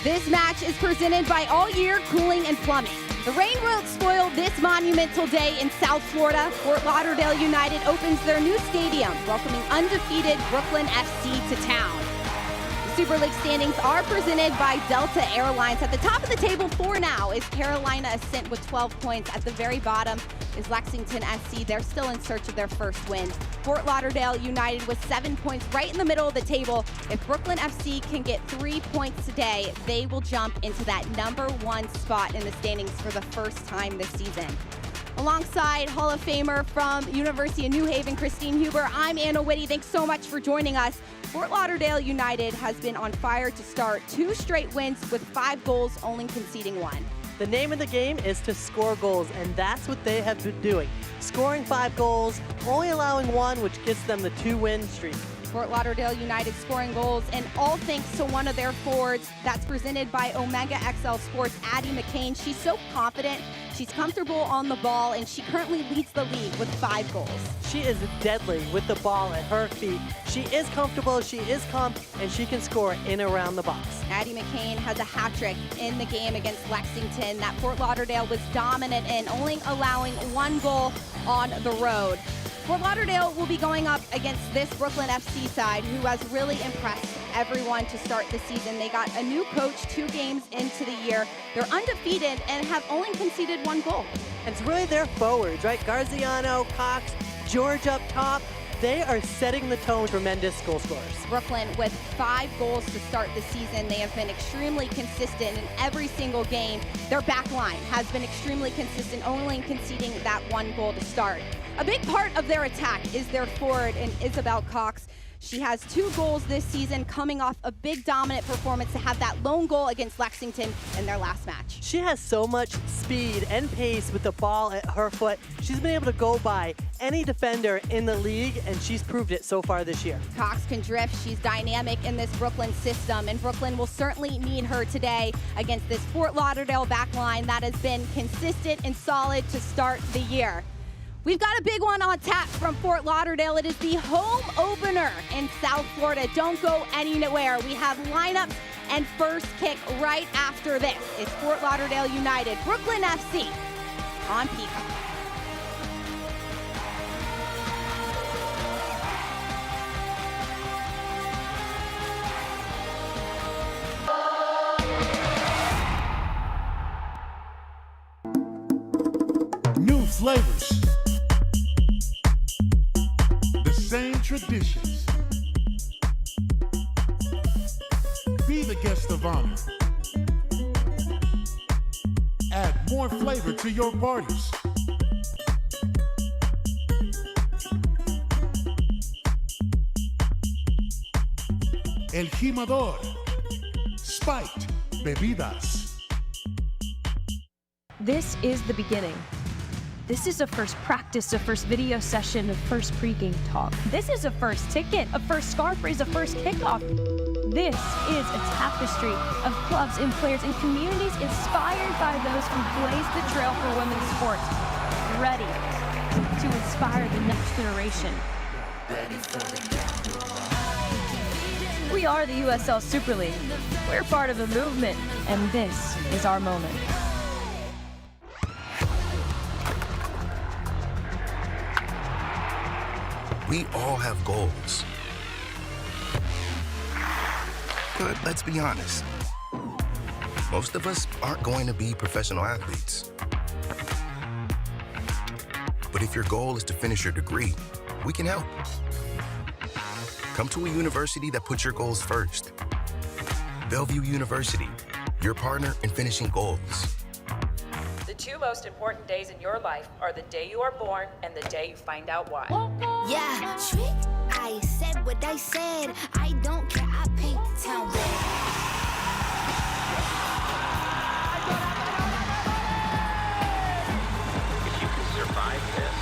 This match is presented by All Year Cooling and Plumbing. The rain won't spoil this monumental day in South Florida. Fort Lauderdale United opens their new stadium, welcoming undefeated Brooklyn FC to town. The Super League standings are presented by Delta Airlines. At the top of the table for now is Carolina Ascent with 12 points. At the very bottom is Lexington SC. They're still in search of their first win. Fort Lauderdale United with 7 points right in the middle of the table. If Brooklyn FC can get 3 points today, they will jump into that #1 spot in the standings for the first time this season. Alongside Hall of Famer from University of New Haven, Christine Huber, I'm Anna Whitty. Thanks so much for joining us. Fort Lauderdale United has been on fire to start 2 straight wins with 5 goals, only conceding 1. The name of the game is to score goals, and that's what they have been doing. Scoring 5 goals, only allowing 1, which gets them the 2-win streak. Fort Lauderdale United scoring goals, and all thanks to one of their forwards. That's presented by Omega XL Sports, Addie McCain. She's so confident, she's comfortable on the ball, and she currently leads the league with 5 goals. She is deadly with the ball at her feet. She is comfortable, she is calm, and she can score in and around the box. Addie McCain has a hat trick in the game against Lexington that Fort Lauderdale was dominant in, only allowing 1 goal on the road. Fort Lauderdale will be going up against this Brooklyn FC side who has really impressed everyone to start the season. They got a new coach 2 games into the year. They're undefeated and have only conceded 1 goal. And it's really their forwards, right? Garziano, Cox, George up top. They are setting the tone, tremendous goal scorers. Brooklyn with 5 goals to start the season. They have been extremely consistent in every single game. Their back line has been extremely consistent, only conceding that 1 goal to start. A big part of their attack is their forward in Isabel Cox. She has 2 goals this season, coming off a big dominant performance to have that lone goal against Lexington in their last match. She has so much speed and pace with the ball at her foot. She's been able to go by any defender in the league, and she's proved it so far this year. Cox can drift. She's dynamic in this Brooklyn system, and Brooklyn will certainly need her today against this Fort Lauderdale back line that has been consistent and solid to start the year. We've got a big one on tap from Fort Lauderdale. It is the home opener in South Florida. Don't go anywhere. We have lineups and first kick right after this. It's Fort Lauderdale United, Brooklyn FC on Peacock. New flavors. Same traditions. Be the guest of honor. Add more flavor to your parties. El Jimador. Spiked Bebidas. This is the beginning. This is a first practice, a first video session, a first pregame talk. This is a first ticket, a first scarf raise, a first kickoff. This is a tapestry of clubs and players and communities inspired by those who blazed the trail for women's sports, ready to inspire the next generation. We are the USL Super League. We're part of a movement, and this is our moment. We all have goals. But let's be honest. Most of us aren't going to be professional athletes. But if your goal is to finish your degree, we can help. Come to a university that puts your goals first. Bellevue University, your partner in finishing goals. The 2 most important days in your life are the day you are born and the day you find out why. Yeah, trick. I said what I said. I don't care. I paint the town red. If you can survive this,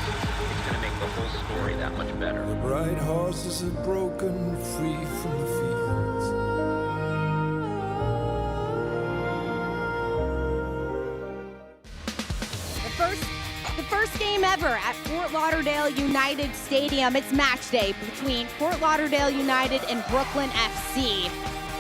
it's going to make the whole story that much better. The bright horses are broken free from the fields. The first game ever at Fort Lauderdale United Stadium. It's match day between Fort Lauderdale United and Brooklyn FC.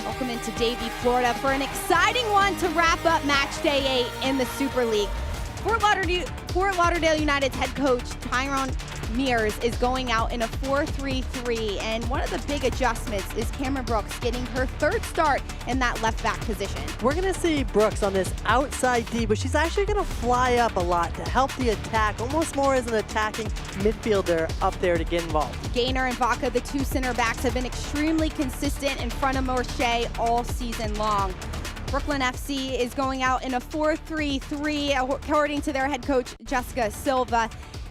Welcome into Davie, Florida for an exciting one to wrap up match day 8 in the Super League. Fort Lauderdale United's head coach, Tyrone Mears, is going out in a 4-3-3, and one of the big adjustments is Cameron Brooks getting her third start in that left back position. We're going to see Brooks on this outside D, but she's actually going to fly up a lot to help the attack, almost more as an attacking midfielder up there to get involved. Gaynor and Vaca, the two center backs, have been extremely consistent in front of Morshea all season long. Brooklyn FC is going out in a 4-3-3, according to their head coach, Jessica Silva.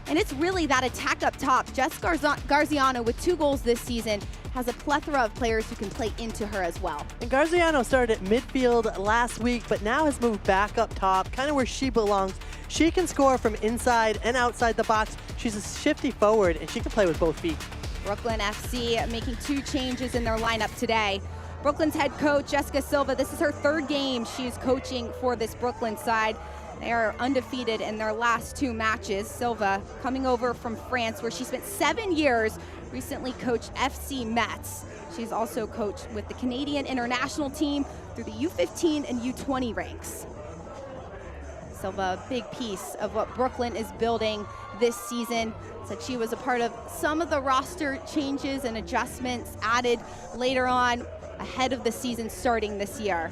And it's really that attack up top. Jess Garziano, with 2 goals this season, has a plethora of players who can play into her as well. And Garziano started at midfield last week, but now has moved back up top, kind of where she belongs. She can score from inside and outside the box. She's a shifty forward, and she can play with both feet. Brooklyn FC making 2 changes in their lineup today. Brooklyn's head coach, Jessica Silva, this is her 3rd game she's coaching for this Brooklyn side. They are undefeated in their last 2 matches. Silva, coming over from France, where she spent 7 years, recently coached FC Metz. She's also coached with the Canadian international team through the U15 and U20 ranks. Silva, a big piece of what Brooklyn is building this season. Said she was a part of some of the roster changes and adjustments added later on ahead of the season starting this year.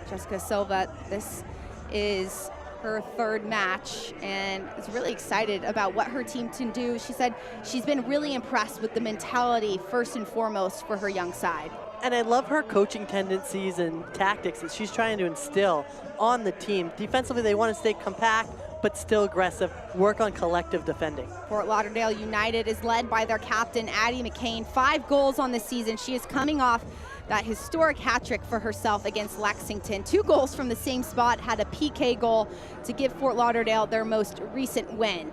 Jessica Silva, this is her 3rd match and is really excited about what her team can do. She said she's been really impressed with the mentality, first and foremost, for her young side. And I love her coaching tendencies and tactics that she's trying to instill on the team. Defensively, they want to stay compact, but still aggressive, work on collective defending. Fort Lauderdale United is led by their captain, Addie McCain, 5 goals on the season. She is coming off that historic hat trick for herself against Lexington. 2 goals from the same spot, had a PK goal to give Fort Lauderdale their most recent win.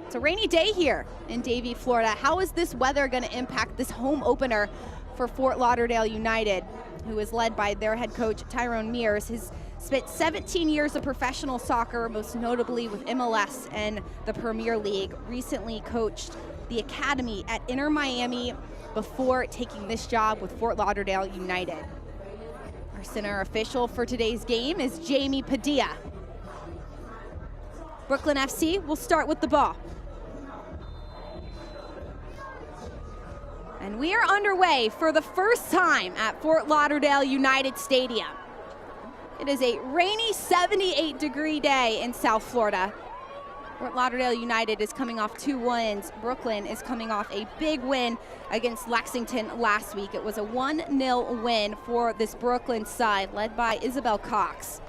It's a rainy day here in Davie, Florida. How is this weather going to impact this home opener for Fort Lauderdale United, who is led by their head coach, Tyrone Mears? He's spent 17 years of professional soccer, most notably with MLS and the Premier League. Recently coached the Academy at Inter Miami before taking this job with Fort Lauderdale United. Our center official for today's game is Jamie Padilla. Brooklyn FC will start with the ball. And we are underway for the first time at Fort Lauderdale United Stadium. It is a rainy 78-degree day in South Florida. Fort Lauderdale United is coming off 2 wins. Brooklyn is coming off a big win against Lexington last week. It was a 1-0 win for this Brooklyn side, led by Isabel Cox.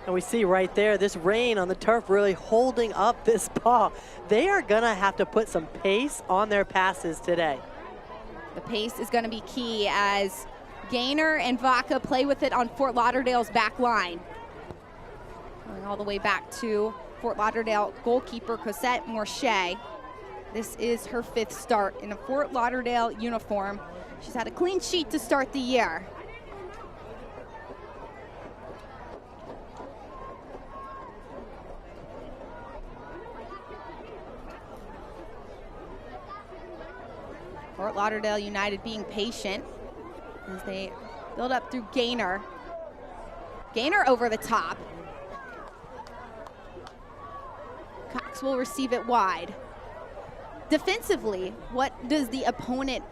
And we see right there, this rain on the turf really holding up this ball. They are gonna have to put some pace on their passes today. The pace is gonna be key as Gaynor and Vaca play with it on Fort Lauderdale's back line. Going all the way back to Fort Lauderdale goalkeeper Cosette Morshea. This is her 5th start in a Fort Lauderdale uniform. She's had a clean sheet to start the year. Fort Lauderdale United being patient as they build up through Gaynor. Gaynor over the top. Cox will receive it wide. Defensively, what does the opponent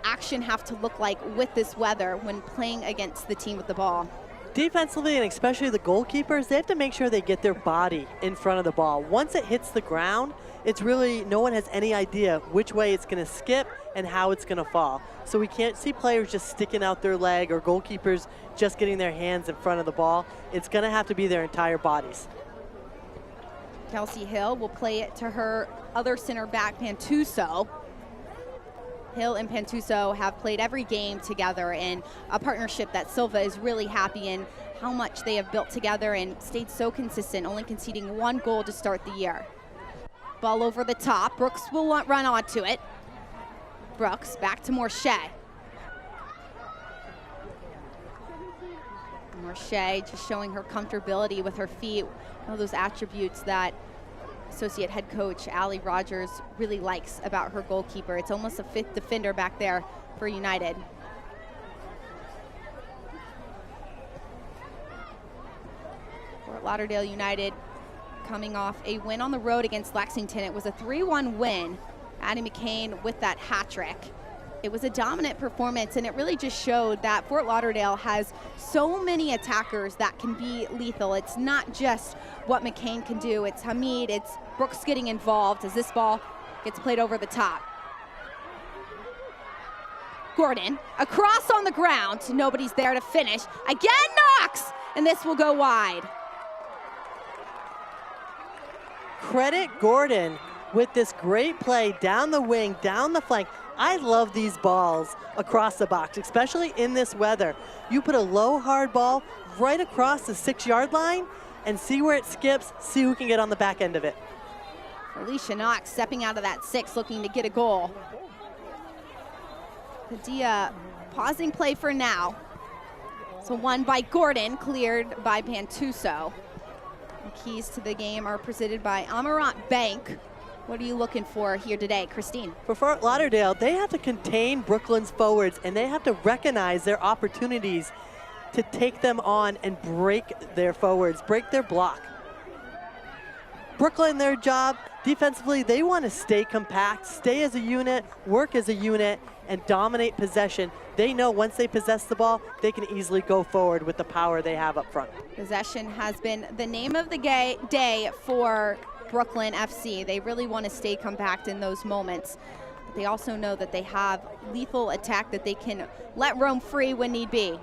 action have to look like with this weather when playing against the team with the ball? Defensively, and especially the goalkeepers, they have to make sure they get their body in front of the ball. Once it hits the ground, it's really, no one has any idea which way it's gonna skip and how it's gonna fall. So we can't see players just sticking out their leg or goalkeepers just getting their hands in front of the ball. It's gonna have to be their entire bodies. Kelsey Hill will play it to her other center back, Pantuso. Hill and Pantuso have played every game together in a partnership that Silva is really happy in, how much they have built together and stayed so consistent, only conceding 1 goal to start the year. Ball over the top. Brooks will run onto it. Brooks back to Morshea. Morshea just showing her comfortability with her feet, one of those attributes that associate head coach Allie Rogers really likes about her goalkeeper. It's almost a fifth defender back there for United. Fort Lauderdale United coming off a win on the road against Lexington. It was a 3-1 win. Addie McCain with that hat trick. It was a dominant performance, and it really just showed that Fort Lauderdale has so many attackers that can be lethal. It's not just what McCain can do, it's Hamid, it's Brooks getting involved as this ball gets played over the top. Gordon, across on the ground, nobody's there to finish. Again, Knox, and this will go wide. Credit Gordon with this great play down the wing, down the flank. I love these balls across the box, especially in this weather. You put a low, hard ball right across the 6-yard line and see where it skips, see who can get on the back end of it. Alicia Knox stepping out of that 6, looking to get a goal. Padilla pausing play for now. So one by Gordon, cleared by Pantuso. The keys to the game are presented by Amarant Bank. What are you looking for here today, Christine? For Fort Lauderdale, they have to contain Brooklyn's forwards, and they have to recognize their opportunities to take them on and break their forwards, break their block. Brooklyn, their job defensively, they want to stay compact, stay as a unit, work as a unit, and dominate possession. They know once they possess the ball, they can easily go forward with the power they have up front. Possession has been the name of the day for Brooklyn FC. They really want to stay compact in those moments. But they also know that they have lethal attack that they can let roam free when need be.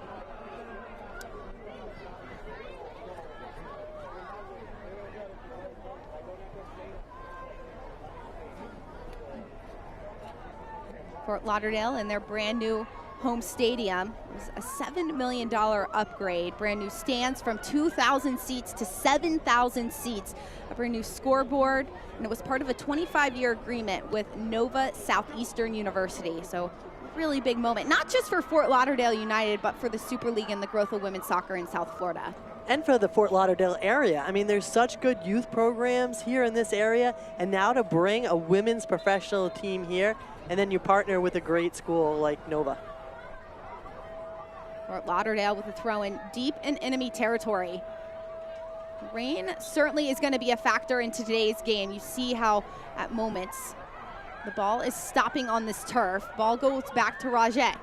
Fort Lauderdale in their brand new home stadium. It was a $7 million upgrade. Brand new stands from 2,000 seats to 7,000 seats. A brand new scoreboard, and it was part of a 25-year agreement with Nova Southeastern University. So really big moment, not just for Fort Lauderdale United, but for the Super League and the growth of women's soccer in South Florida. And for the Fort Lauderdale area. I mean, there's such good youth programs here in this area, and now to bring a women's professional team here, and then you partner with a great school like Nova. Fort Lauderdale with a throw in deep in enemy territory. Rain certainly is going to be a factor in today's game. You see how at moments the ball is stopping on this turf. Ball goes back to Rajet.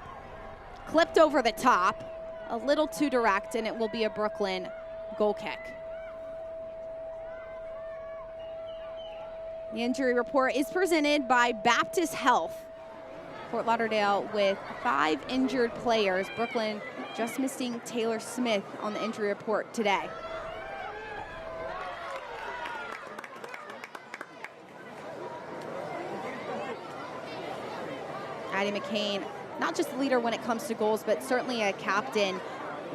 Clipped over the top, a little too direct, and it will be a Brooklyn goal kick. The injury report is presented by Baptist Health. Fort Lauderdale with 5 injured players. Brooklyn just missing Taylor Smith on the injury report today. Addie McCain, not just a leader when it comes to goals, but certainly a captain.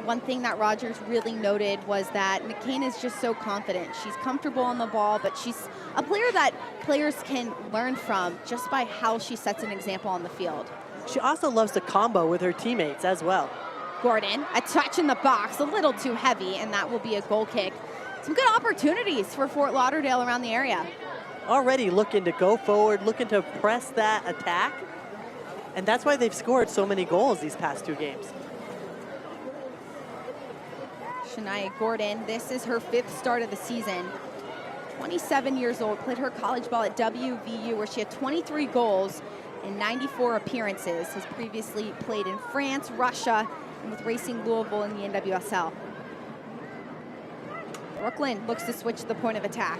One thing that Rogers really noted was that McCain is just so confident. She's comfortable on the ball, but she's a player that players can learn from just by how she sets an example on the field. She also loves to combo with her teammates as well. Gordon, a touch in the box, a little too heavy, and that will be a goal kick. Some good opportunities for Fort Lauderdale around the area. Already looking to go forward, looking to press that attack. And that's why they've scored so many goals these past 2 games. Shania Gordon, this is her 5th start of the season. 27 years old, played her college ball at WVU where she had 23 goals in 94 appearances. Has previously played in France, Russia, and with Racing Louisville in the NWSL. Brooklyn looks to switch the point of attack.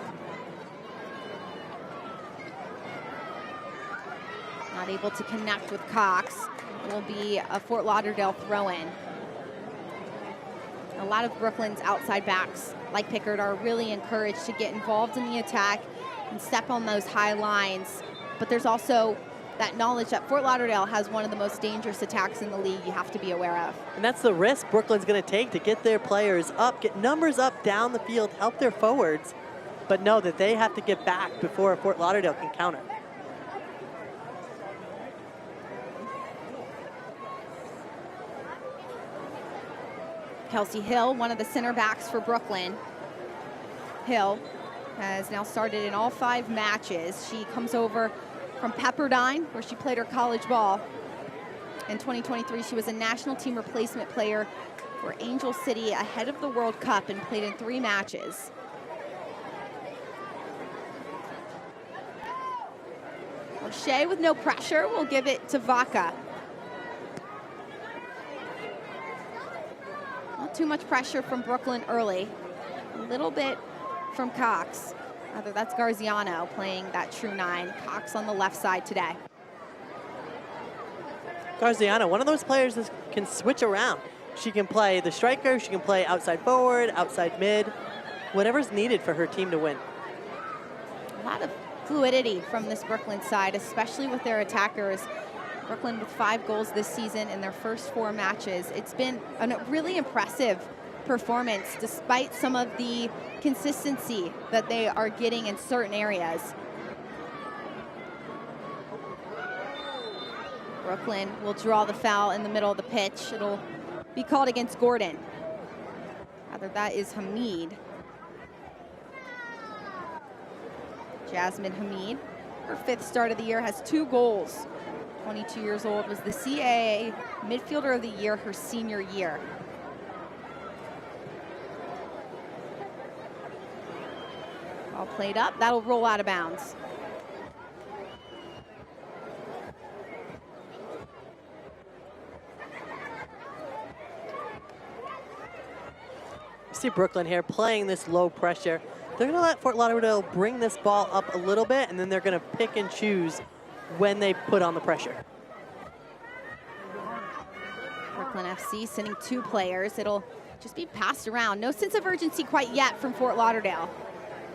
Not able to connect with Cox. It will be a Fort Lauderdale throw-in. A lot of Brooklyn's outside backs, like Pickard, are really encouraged to get involved in the attack and step on those high lines. But there's also that knowledge that Fort Lauderdale has one of the most dangerous attacks in the league you have to be aware of. And that's the risk Brooklyn's going to take to get their players up, get numbers up down the field, help their forwards, but know that they have to get back before Fort Lauderdale can counter. Kelsey Hill, one of the center backs for Brooklyn. Hill has now started in all 5 matches. She comes over from Pepperdine, where she played her college ball. In 2023, she was a national team replacement player for Angel City ahead of the World Cup and played in 3 matches. Shea with no pressure will give it to Vaca. Not too much pressure from Brooklyn early. A little bit from Cox. Rather, that's Garziano playing that true 9. Cox on the left side today. Garziano, one of those players that can switch around. She can play the striker, she can play outside forward, outside mid, whatever's needed for her team to win. A lot of fluidity from this Brooklyn side, especially with their attackers. Brooklyn with 5 goals this season in their first 4 matches. It's been a really impressive performance despite some of the consistency that they are getting in certain areas. Brooklyn will draw the foul in the middle of the pitch. It'll be called against Gordon. Rather, that is Hamid. Jasmine Hamid, her 5th start of the year, has 2 goals. 22 years old, was the CAA Midfielder of the Year her senior year. All played up, that'll roll out of bounds. See Brooklyn here playing this low pressure. They're going to let Fort Lauderdale bring this ball up a little bit, and then they're going to pick and choose when they put on the pressure. Brooklyn FC sending 2 players. It'll just be passed around. No sense of urgency quite yet from Fort Lauderdale.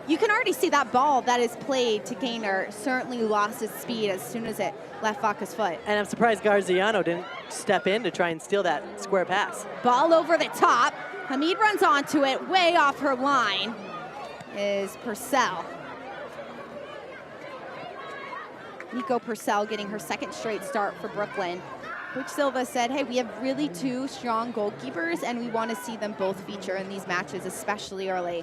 You can already see that ball that is played to Gaynor certainly lost its speed as soon as it left Vaca's foot. And I'm surprised Garziano didn't step in to try and steal that square pass. Ball over the top. Hamid runs onto it, way off her line is Purcell. Nico Purcell getting her 2nd straight start for Brooklyn. Coach Silva said, hey, we have really 2 strong goalkeepers and we want to see them both feature in these matches, especially early.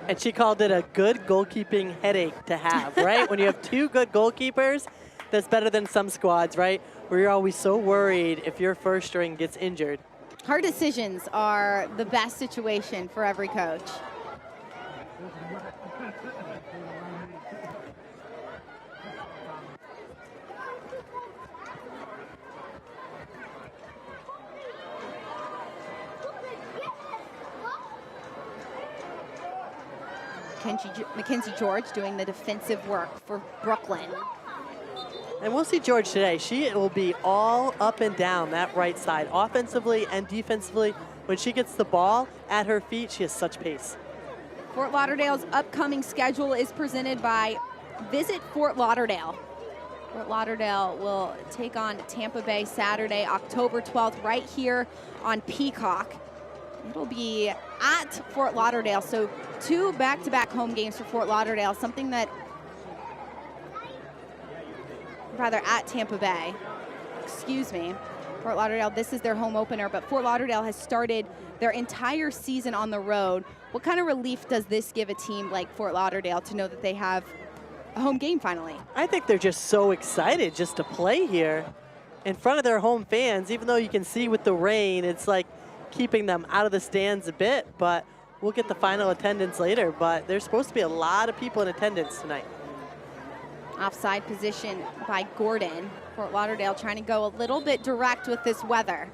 And she called it a good goalkeeping headache to have, right? When you have 2 good goalkeepers, that's better than some squads, right? Where you're always so worried if your first string gets injured. Hard decisions are the best situation for every coach. Mackenzie George doing the defensive work for Brooklyn. And we'll see George today. She will be all up and down that right side, offensively and defensively. When she gets the ball at her feet, she has such pace. Fort Lauderdale's upcoming schedule is presented by Visit Fort Lauderdale. Fort Lauderdale will take on Tampa Bay Saturday, October 12th, right here on Peacock. It'll be at Fort Lauderdale, so 2 back-to-back home games for Fort Lauderdale, something that, rather at Tampa Bay, excuse me. Fort Lauderdale, this is their home opener, but Fort Lauderdale has started their entire season on the road. What kind of relief does this give a team like Fort Lauderdale to know that they have a home game finally? I think they're just so excited just to play here in front of their home fans, even though you can see with the rain, it's like keeping them out of the stands a bit, but we'll get the final attendance later, but there's supposed to be a lot of people in attendance tonight. Offside position by Gordon. Fort Lauderdale trying to go a little bit direct with this weather.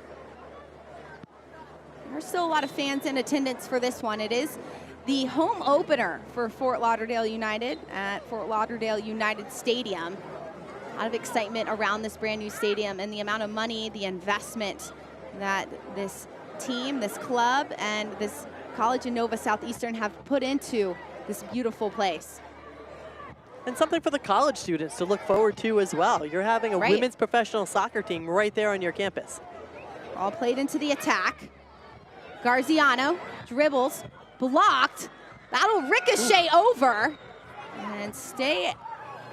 There's still a lot of fans in attendance for this one. It is the home opener for Fort Lauderdale United at Fort Lauderdale United Stadium. A lot of excitement around this brand new stadium and the amount of money, the investment that this team, this club, and this college in Nova Southeastern have put into this beautiful place. And something for the college students to look forward to as well. You're having a women's professional soccer team right there on your campus. All played into the attack. Garziano dribbles, blocked. That'll ricochet over and stay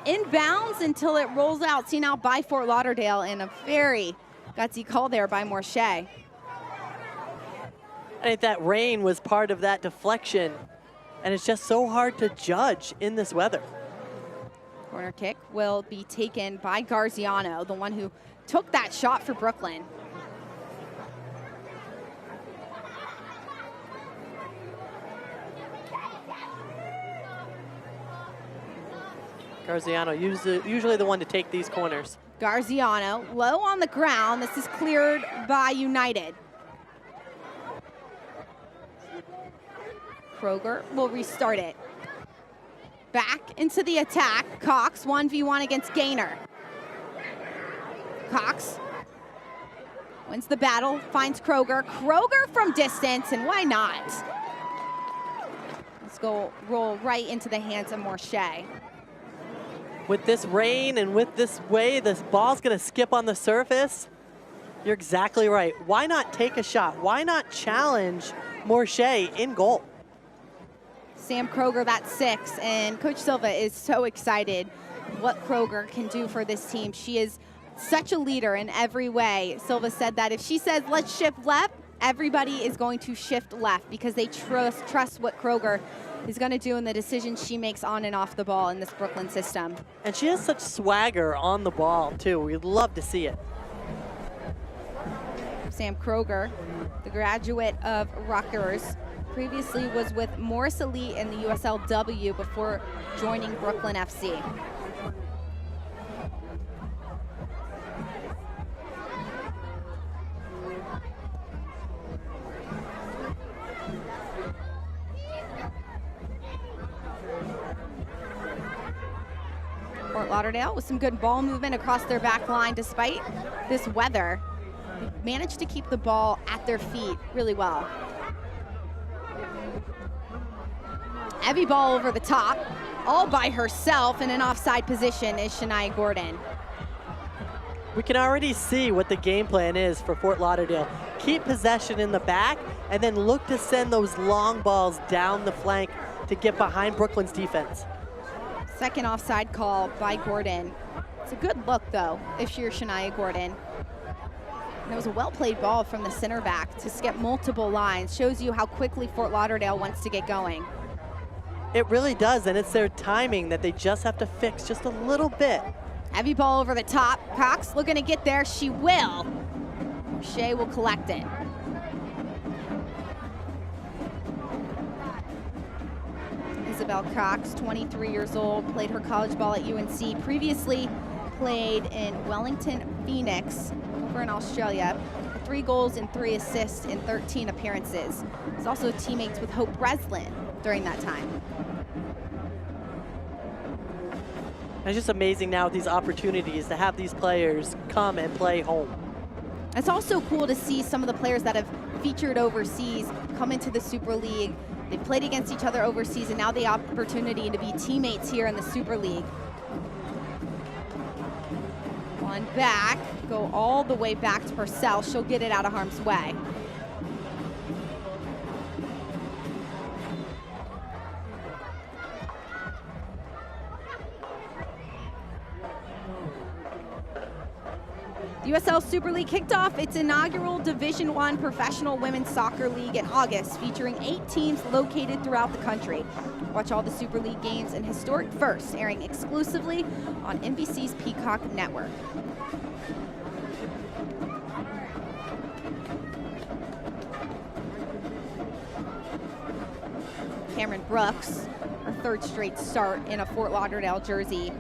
in bounds until it rolls out. Seen out by Fort Lauderdale, and a very gutsy call there by Morshea. I think that rain was part of that deflection And it's just so hard to judge in this weather. Corner kick will be taken by Garziano, the one who took that shot for Brooklyn. Garziano, usually the one to take these corners. Garziano, low on the ground. This is cleared by United. Kroger will restart it. Back into the attack. Cox, 1v1 against Gaynor. Cox wins the battle, finds Kroger. Kroger from distance, and why not? Let's go roll right into the hands of Morshea. With this rain and with this way, this ball's gonna skip on the surface. You're exactly right. Why not take a shot? Why not challenge Morshea in goal? Sam Kroger, that's 6, and Coach Silva is so excited what Kroger can do for this team. She is such a leader in every way. Silva said that if she says, let's shift left, everybody is going to shift left because they trust what Kroger is going to do in the decisions she makes on and off the ball in this Brooklyn system. And she has such swagger on the ball, too. We'd love to see it. Sam Kroger, the graduate of Rutgers, previously was with Morris Elite in the USLW before joining Brooklyn FC. Fort Lauderdale with some good ball movement across their back line despite this weather. They managed to keep the ball at their feet really well. Heavy ball over the top, all by herself in an offside position is Shania Gordon. We can already see what the game plan is for Fort Lauderdale. Keep possession in the back and then look to send those long balls down the flank to get behind Brooklyn's defense. Second offside call by Gordon. It's a good look though, if you're Shania Gordon. And it was a well-played ball from the center back to skip multiple lines. Shows you how quickly Fort Lauderdale wants to get going. It really does, and it's their timing that they just have to fix just a little bit. Heavy ball over the top. Cox looking to get there. She will. Shea will collect it. Isabel Cox, 23 years old, played her college ball at UNC. Previously played in Wellington Phoenix over in Australia. 3 goals and 3 assists in 13 appearances. He's also teammates with Hope Breslin during that time. And it's just amazing now with these opportunities to have these players come and play home. It's also cool to see some of the players that have featured overseas come into the Super League. They've played against each other overseas, and now the opportunity to be teammates here in the Super League. One back, go all the way back to Purcell. She'll get it out of harm's way. The USL Super League kicked off its inaugural Division I professional women's soccer league in August, featuring 8 teams located throughout the country. Watch all the Super League games and historic firsts airing exclusively on NBC's Peacock Network. Cameron Brooks, her 3rd straight start in a Fort Lauderdale jersey.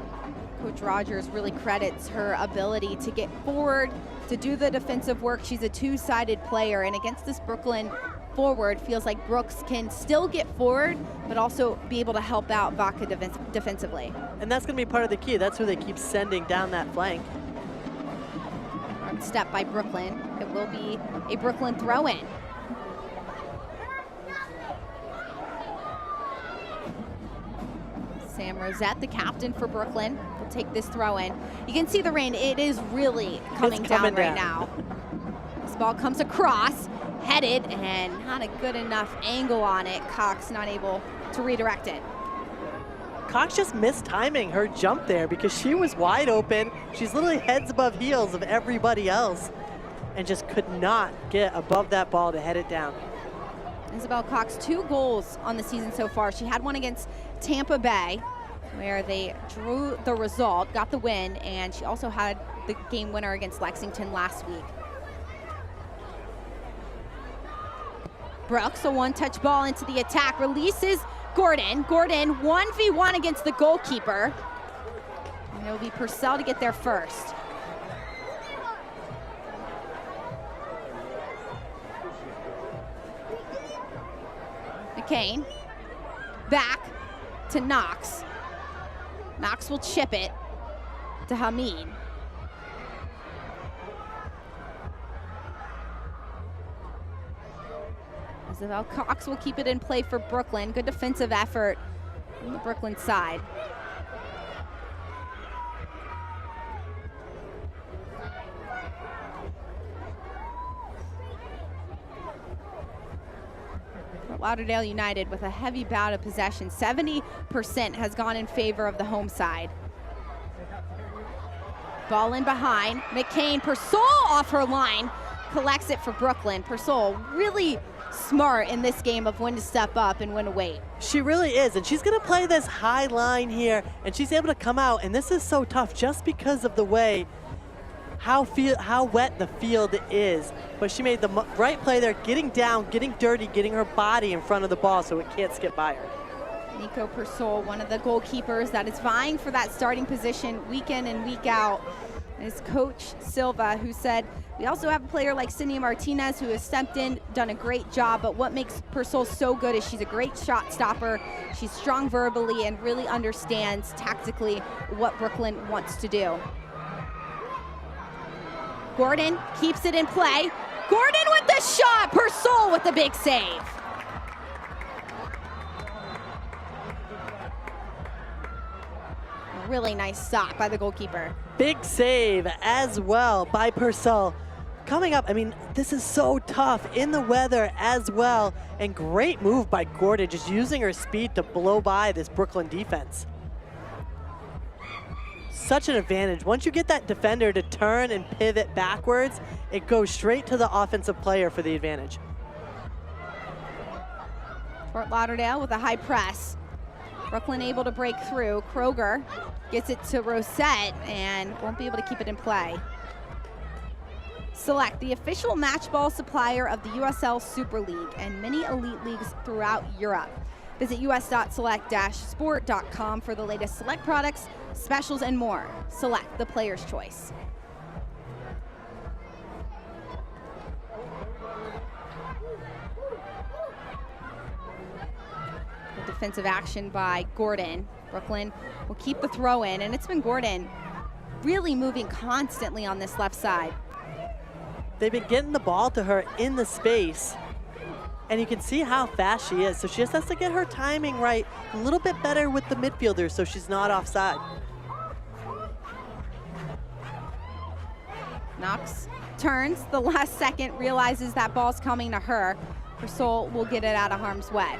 Coach Rogers really credits her ability to get forward, to do the defensive work. She's a 2-sided player, and against this Brooklyn forward, feels like Brooks can still get forward, but also be able to help out Vaca defensively. And that's going to be part of the key. That's who they keep sending down that flank. Hard step by Brooklyn. It will be a Brooklyn throw-in. Sam Rosette, the captain for Brooklyn, will take this throw in. You can see the rain. It is really coming down right now. This ball comes across, headed, and not a good enough angle on it. Cox not able to redirect it. Cox just missed timing her jump there because she was wide open. She's literally heads above heels of everybody else and just could not get above that ball to head it down. Isabel Cox, 2 goals on the season so far. She had one against Tampa Bay, where they drew the result, got the win, and she also had the game winner against Lexington last week. Brooks, a one-touch ball into the attack, releases Gordon. Gordon 1v1 against the goalkeeper. And it'll be Purcell to get there first. McCain, back to Knox. Knox will chip it to Hamid. Isabel Cox will keep it in play for Brooklyn. Good defensive effort on the Brooklyn side. Lauderdale United with a heavy bout of possession. 70% has gone in favor of the home side. Ball in behind. McCain, Purcell off her line. Collects it for Brooklyn. Purcell really smart in this game of when to step up and when to wait. She really is, and she's gonna play this high line here, and she's able to come out, and this is so tough just because of the way how wet the field is. But she made the right play there, getting down, getting dirty, getting her body in front of the ball so it can't skip by her. Nico Purcell, one of the goalkeepers that is vying for that starting position week in and week out. Is Coach Silva, who said, we also have a player like Cindy Martinez who has stepped in, done a great job, but what makes Purcell so good is she's a great shot stopper. She's strong verbally and really understands tactically what Brooklyn wants to do. Gordon keeps it in play. Gordon with the shot, Purcell with the big save. A really nice stop by the goalkeeper. Big save as well by Purcell. Coming up, I mean, this is so tough in the weather as well. And great move by Gordon, just using her speed to blow by this Brooklyn defense. Such an advantage. Once you get that defender to turn and pivot backwards, it goes straight to the offensive player for the advantage. Fort Lauderdale with a high press. Brooklyn able to break through. Kroger gets it to Rosette and won't be able to keep it in play. Select, the official match ball supplier of the USL Super League and many elite leagues throughout Europe. Visit us.select-sport.com for the latest Select products, specials, and more. Select, the player's choice. Good defensive action by Gordon. Brooklyn will keep the throw in, and it's been Gordon really moving constantly on this left side. They've been getting the ball to her in the space, and you can see how fast she is. So she just has to get her timing right a little bit better with the midfielder so she's not offside. Knox turns the last second, realizes that ball's coming to her. Purcell will get it out of harm's way.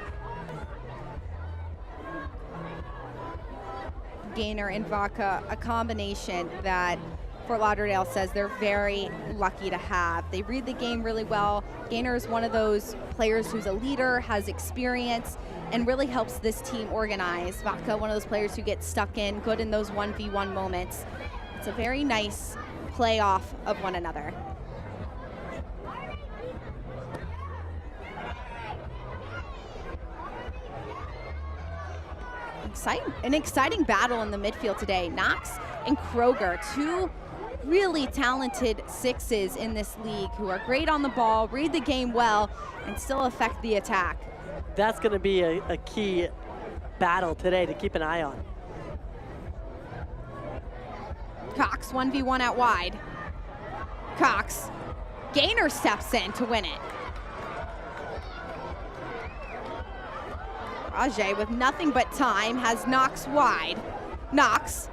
Gaynor and Vaca, a combination that Fort Lauderdale says they're very lucky to have. They read the game really well. Gaynor is one of those players who's a leader, has experience, and really helps this team organize. Vaca, one of those players who gets stuck in, good in those 1v1 moments. It's a very nice play off of one another. An exciting battle in the midfield today. Knox and Kroger, two really talented sixes in this league who are great on the ball, read the game well, and still affect the attack. That's going to be a key battle today to keep an eye on. Cox 1v1 out wide. Cox, Gaynor steps in to win it. Rajay with nothing but time has Knox wide. Knox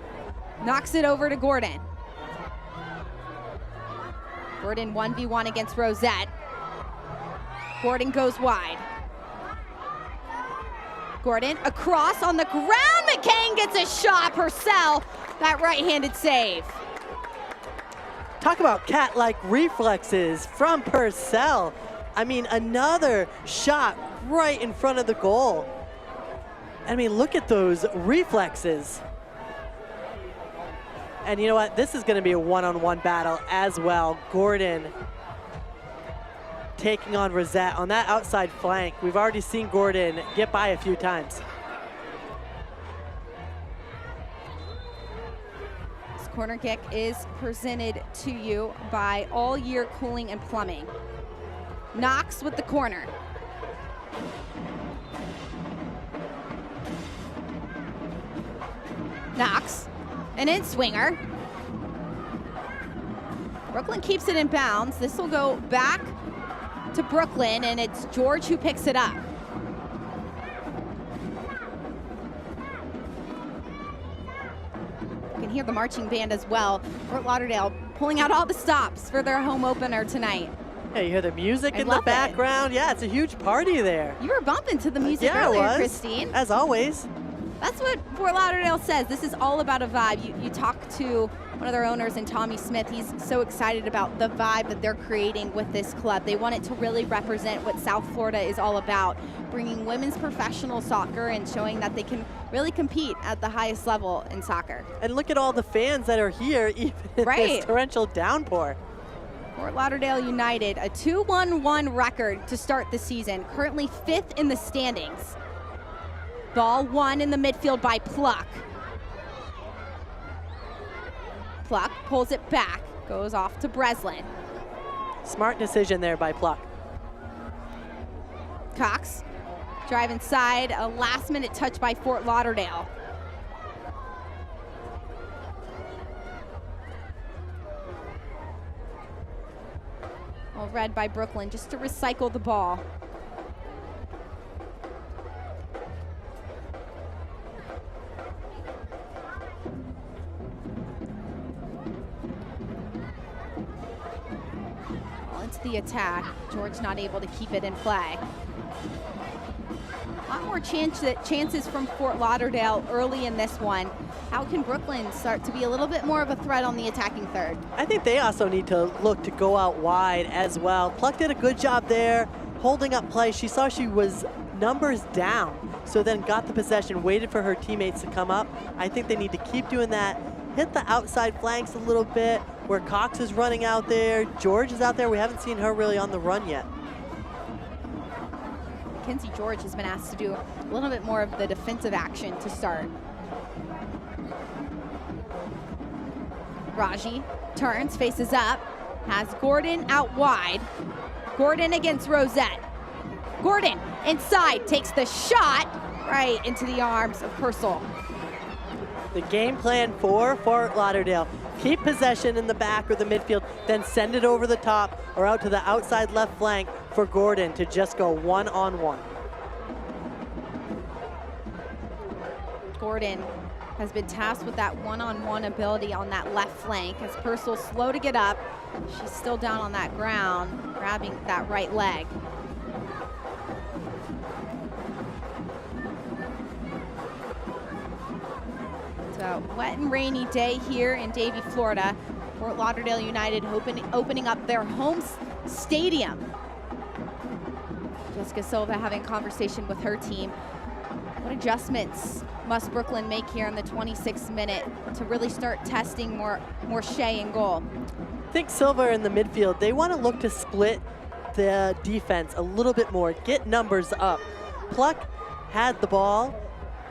knocks it over to Gordon. Gordon 1v1 against Rosette. Gordon goes wide. Gordon across on the ground. McCain gets a shot. Purcell, that right-handed save. Talk about cat-like reflexes from Purcell. I mean, another shot right in front of the goal. I mean, look at those reflexes. And you know what? This is going to be a one-on-one battle as well. Gordon taking on Rosette on that outside flank. We've already seen Gordon get by a few times. This corner kick is presented to you by All Year Cooling and Plumbing. Knox with the corner. Knox, an in-swinger. Brooklyn keeps it in bounds. This will go back to Brooklyn, and it's George who picks it up. You can hear the marching band as well. Fort Lauderdale pulling out all the stops for their home opener tonight. Yeah, you hear the music in the love it. background. Yeah, it's a huge party there. You were bumping to the music Yeah, earlier, I was, Christine. as always. That's what Fort Lauderdale says. This is all about a vibe. You talk to one of their owners, and Tommy Smith, he's so excited about the vibe that they're creating with this club. They want it to really represent what South Florida is all about, bringing women's professional soccer and showing that they can really compete at the highest level in soccer. And look at all the fans that are here, even in this torrential downpour. Fort Lauderdale United, a 2-1-1 record to start the season, currently 5th in the standings. Ball won in the midfield by Pluck. Pluck pulls it back, goes off to Breslin. Smart decision there by Pluck. Cox, drive inside, a last-minute touch by Fort Lauderdale. Well read by Brooklyn just to recycle the ball. The attack. George not able to keep it in play. A lot more chances from Fort Lauderdale early in this one. How can Brooklyn start to be a little bit more of a threat on the attacking third? I think they also need to look to go out wide as well. Pluck did a good job there, holding up play. She saw she was numbers down, so then got the possession, waited for her teammates to come up. I think they need to keep doing that. Hit the outside flanks a little bit, where Cox is running out there. George is out there. We haven't seen her really on the run yet. Mackenzie George has been asked to do a little bit more of the defensive action to start. Raji turns, faces up, has Gordon out wide. Gordon against Rosette. Gordon inside, takes the shot right into the arms of Purcell. The game plan for Fort Lauderdale: keep possession in the back or the midfield, then send it over the top or out to the outside left flank for Gordon to just go one-on-one. Gordon has been tasked with that one-on-one ability on that left flank. As Purcell slow to get up, she's still down on that ground, grabbing that right leg. A wet and rainy day here in Davie, Florida. Fort Lauderdale United opening up their home stadium. Jessica Silva having a conversation with her team. What adjustments must Brooklyn make here in the 26th minute to really start testing more Shea in goal? I think Silva in the midfield, they want to look to split the defense a little bit more, get numbers up. Pluck had the ball,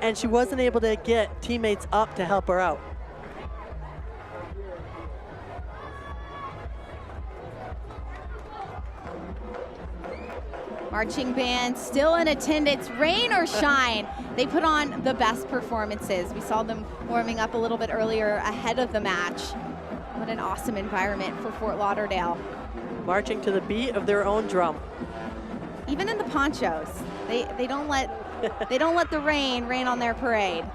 and she wasn't able to get teammates up to help her out. Marching band still in attendance, rain or shine. They put on the best performances. We saw them warming up a little bit earlier ahead of the match. What an awesome environment for Fort Lauderdale. Marching to the beat of their own drum. Even in the ponchos, they don't let the rain on their parade.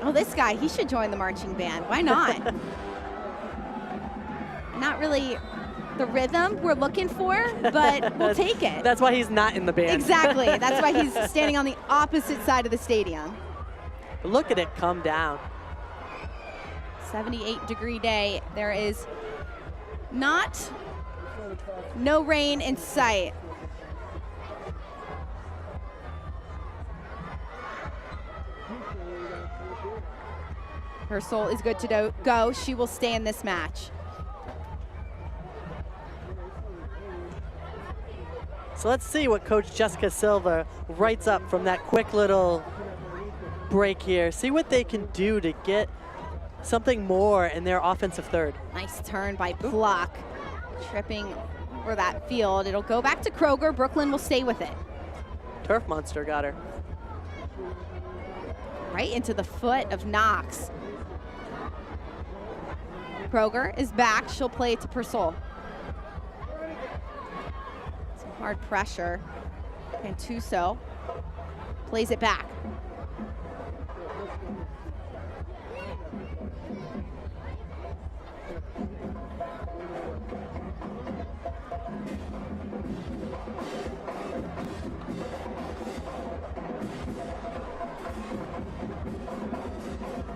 Oh, this guy, he should join the marching band. Why not? Not really the rhythm we're looking for, but we'll take it. That's why he's not in the band. Exactly. That's why he's standing on the opposite side of the stadium. But look at it come down. 78-degree day. There is no rain in sight. Her soul is good to go. She will stay in this match. So let's see what Coach Jessica Silva writes up from that quick little break here. See what they can do to get something more in their offensive third. Nice turn by Block, tripping over that field. It'll go back to Kroger. Brooklyn will stay with it. Turf Monster got her. Right into the foot of Knox. Kroger is back. She'll play it to Persol. Some hard pressure. And Tuso plays it back.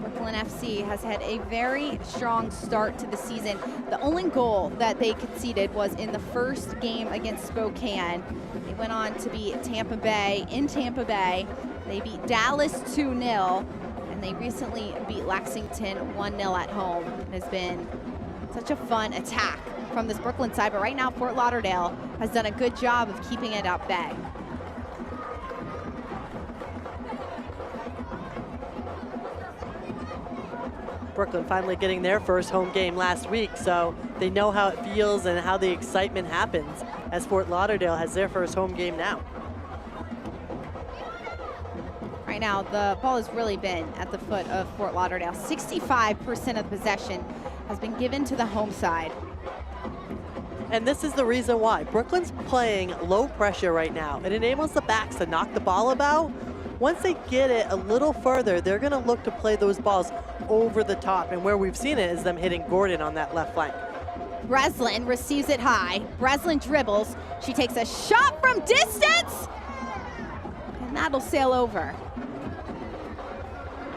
Brooklyn FC has had a very strong start to the season. The only goal that they conceded was in the first game against Spokane. They went on to beat Tampa Bay in Tampa Bay. They beat Dallas 2-0, and they recently beat Lexington 1-0 at home. It has been such a fun attack from this Brooklyn side, but right now Fort Lauderdale has done a good job of keeping it at bay. Brooklyn finally getting their first home game last week, so they know how it feels and how the excitement happens as Fort Lauderdale has their first home game now. Right now, the ball has really been at the foot of Fort Lauderdale. 65% of the possession has been given to the home side. And this is the reason why. Brooklyn's playing low pressure right now. It enables the backs to knock the ball about. Once they get it a little further, they're going to look to play those balls over the top. And where we've seen it is them hitting Gordon on that left flank. Breslin receives it high. Breslin dribbles. She takes a shot from distance. And that'll sail over.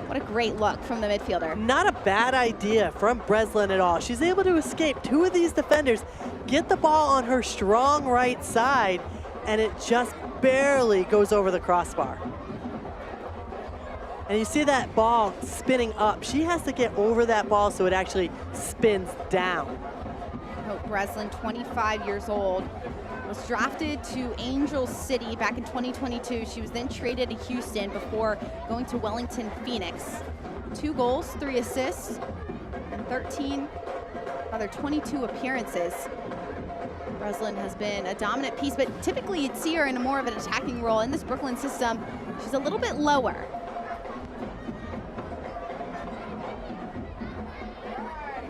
What a great look from the midfielder. Not a bad idea from Breslin at all. She's able to escape two of these defenders, get the ball on her strong right side, and it just barely goes over the crossbar. And you see that ball spinning up. She has to get over that ball so it actually spins down. Hope Breslin, 25 years old, was drafted to Angel City back in 2022. She was then traded to Houston before going to Wellington Phoenix. 2 goals, 3 assists, and 22 appearances. Breslin has been a dominant piece, but typically you'd see her in more of an attacking role. In this Brooklyn system, she's a little bit lower.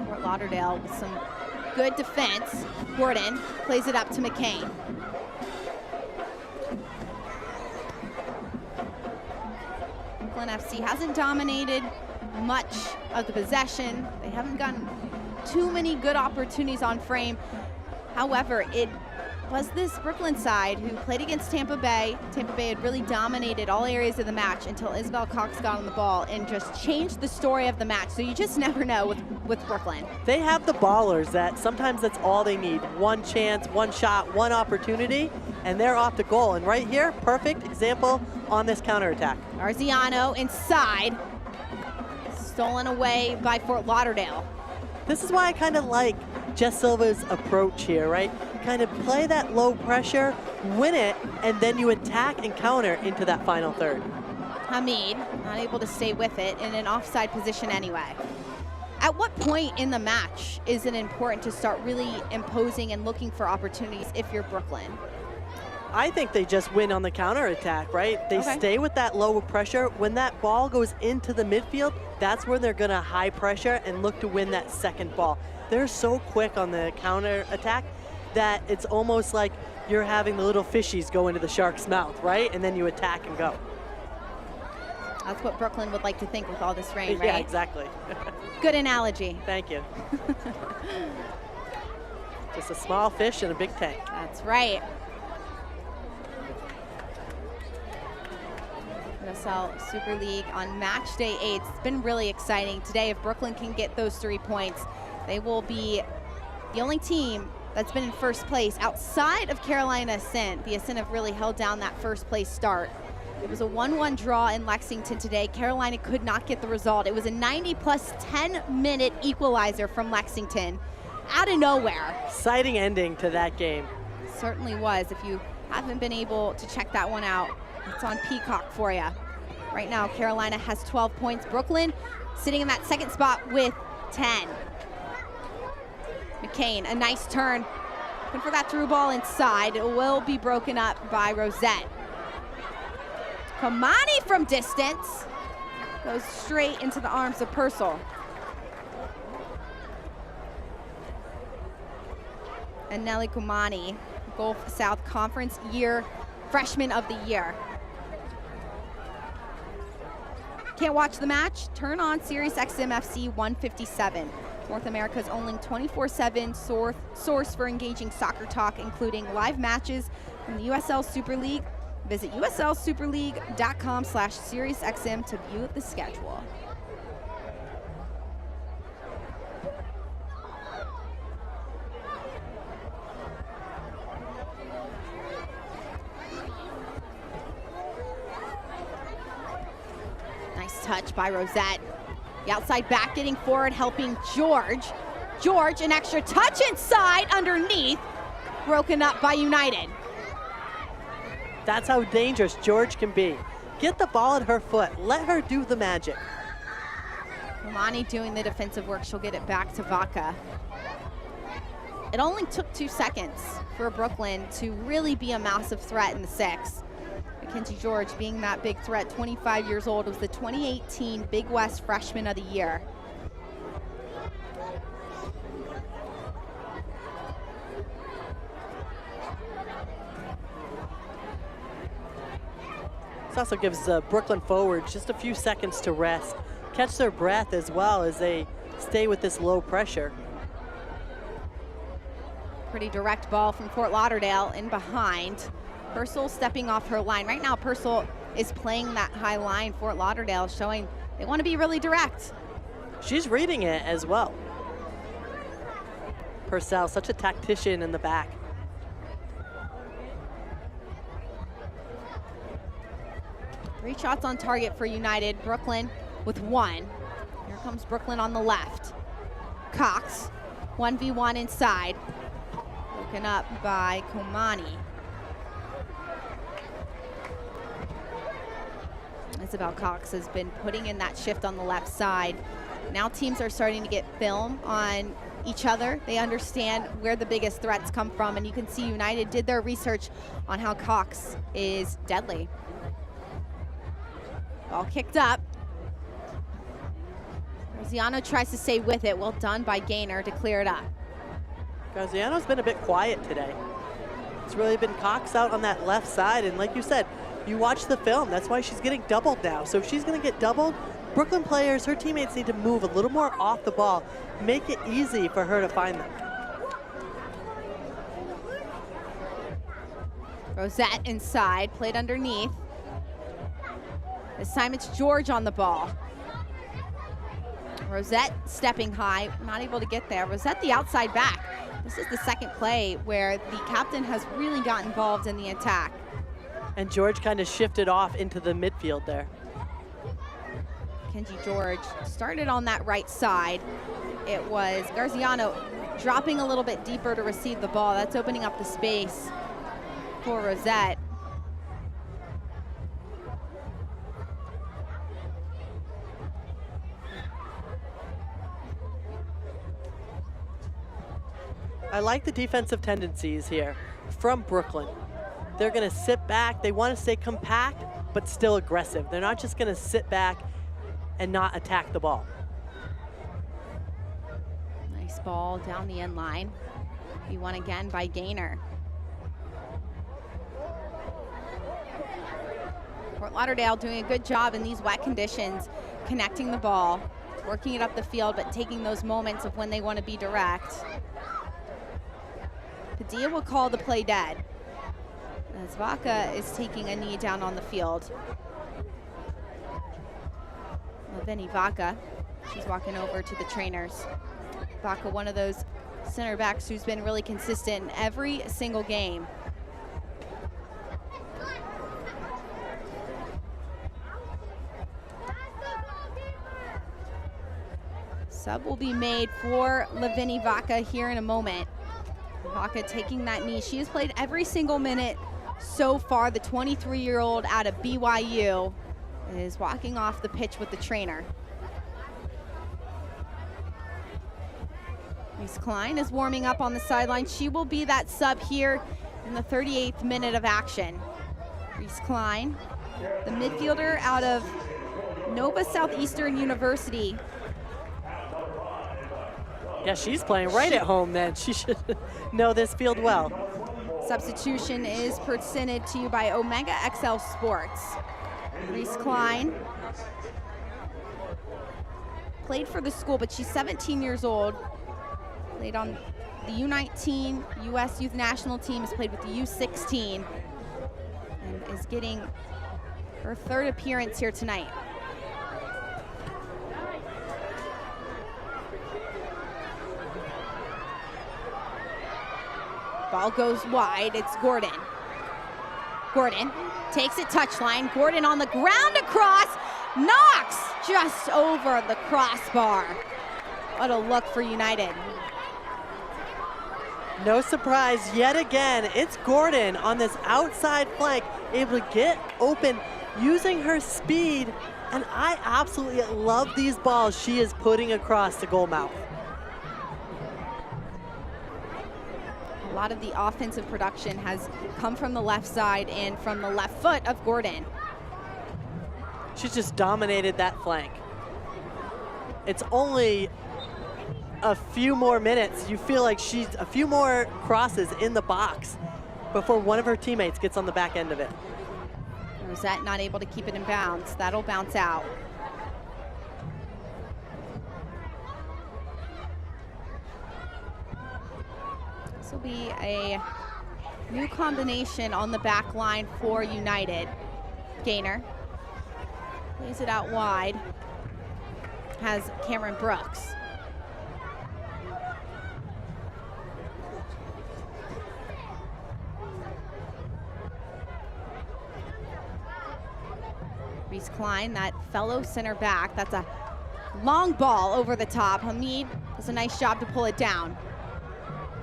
Fort Lauderdale with some good defense. Gordon plays it up to McCain. Brooklyn FC hasn't dominated much of the possession. They haven't gotten too many good opportunities on frame. However, it was this Brooklyn side who played against Tampa Bay. Tampa Bay had really dominated all areas of the match until Isabel Cox got on the ball and just changed the story of the match. So you just never know with Brooklyn. They have the ballers that sometimes that's all they need. One chance, one shot, one opportunity, and they're off to goal. And right here, perfect example on this counterattack. Arziano inside, stolen away by Fort Lauderdale. This is why I kind of like Jess Silva's approach here, right? Kind of play that low pressure, win it, and then you attack and counter into that final third. Hamid not able to stay with it in an offside position anyway. At what point in the match is it important to start really imposing and looking for opportunities if you're Brooklyn? I think they just win on the counterattack, right? They stay with that low pressure. When that ball goes into the midfield, that's where they're gonna high pressure and look to win that second ball. They're so quick on the counterattack that it's almost like you're having the little fishies go into the shark's mouth, right? And then you attack and go. That's what Brooklyn would like to think with all this rain, right? Yeah, exactly. Good analogy. Thank you. Just a small fish in a big tank. That's right. USL Super League on match day 8. It's been really exciting today. If Brooklyn can get those 3 points, they will be the only team that's been in first place outside of Carolina Ascent. The Ascent have really held down that first place start. It was a 1-1 draw in Lexington today. Carolina could not get the result. It was a 90-plus 10-minute equalizer from Lexington out of nowhere. Exciting ending to that game. Certainly was. If you haven't been able to check that one out, it's on Peacock for you. Right now, Carolina has 12 points. Brooklyn sitting in that second spot with 10. McCain, a nice turn. Looking for that through ball inside. It will be broken up by Rosette. Kamani from distance goes straight into the arms of Purcell. And Nelly Kumani, Gulf South Conference Freshman of the Year. Can't watch the match? Turn on Sirius XM FC 157. North America's only 24/7 source for engaging soccer talk, including live matches from the USL Super League. Visit uslsuperleague.com/SiriusXM to view the schedule. Nice touch by Rosette. The outside back getting forward, helping George. George, an extra touch inside underneath, broken up by United. That's how dangerous George can be. Get the ball at her foot. Let her do the magic. Romani doing the defensive work. She'll get it back to Vaca. It only took 2 seconds for Brooklyn to really be a massive threat in the 6. Mackenzie George being that big threat, 25 years old, was the 2018 Big West Freshman of the Year. This also gives Brooklyn forwards just a few seconds to rest, catch their breath as well as they stay with this low pressure. Pretty direct ball from Fort Lauderdale in behind. Purcell stepping off her line. Right now, Purcell is playing that high line. Fort Lauderdale showing they want to be really direct. She's reading it as well. Purcell, such a tactician in the back. Three shots on target for United. Brooklyn with 1. Here comes Brooklyn on the left. Cox, 1v1 inside. Broken up by Komani. Isabel Cox has been putting in that shift on the left side. Now teams are starting to get film on each other. They understand where the biggest threats come from, and you can see United did their research on how Cox is deadly. Ball kicked up. Graziano tries to stay with it. Well done by Gaynor to clear it up. Graziano's been a bit quiet today. It's really been Cox out on that left side, and like you said, you watch the film, that's why she's getting doubled now. So if she's gonna get doubled, Brooklyn players, her teammates need to move a little more off the ball, make it easy for her to find them. Rosette inside, played underneath. This time it's George on the ball. Rosette stepping high, not able to get there. Rosette the outside back. This is the second play where the captain has really got involved in the attack. And George kind of shifted off into the midfield there. Kenji George started on that right side. It was Garziano dropping a little bit deeper to receive the ball. That's opening up the space for Rosette. I like the defensive tendencies here from Brooklyn. They're gonna sit back, they wanna stay compact, but still aggressive. They're not just gonna sit back and not attack the ball. Nice ball down the end line. Be won again by Gaynor. Fort Lauderdale doing a good job in these wet conditions, connecting the ball, working it up the field, but taking those moments of when they want to be direct. Padilla will call the play dead, as Vaca is taking a knee down on the field. Lavini Vaca, she's walking over to the trainers. Vaca, one of those center backs who's been really consistent in every single game. Sub will be made for Lavini Vaca here in a moment. Vaca taking that knee. She has played every single minute so far. The 23-year-old out of BYU is walking off the pitch with the trainer. Reese Klein is warming up on the sideline. She will be that sub here in the 38th minute of action. Reese Klein, the midfielder out of Nova Southeastern University. Yeah, she's playing right at home then. She should know this field well. Substitution is presented to you by Omega XL Sports. Reese Klein played for the school, but she's 17 years old. Played on the U19 US Youth National Team, has played with the U16, and is getting her third appearance here tonight. Ball goes wide, it's Gordon. Gordon takes it touchline. Gordon on the ground across, knocks just over the crossbar. What a look for United. No surprise yet again, it's Gordon on this outside flank, able to get open using her speed, and I absolutely love these balls she is putting across the goal mouth. A lot of the offensive production has come from the left side and from the left foot of Gordon. She's just dominated that flank. It's only a few more minutes. You feel like she's a few more crosses in the box before one of her teammates gets on the back end of it. Rosette not able to keep it in bounds. That'll bounce out. This will be a new combination on the back line for United. Gainer plays it out wide. Has Cameron Brooks. Reese Klein, that fellow center back. That's a long ball over the top. Hamid does a nice job to pull it down.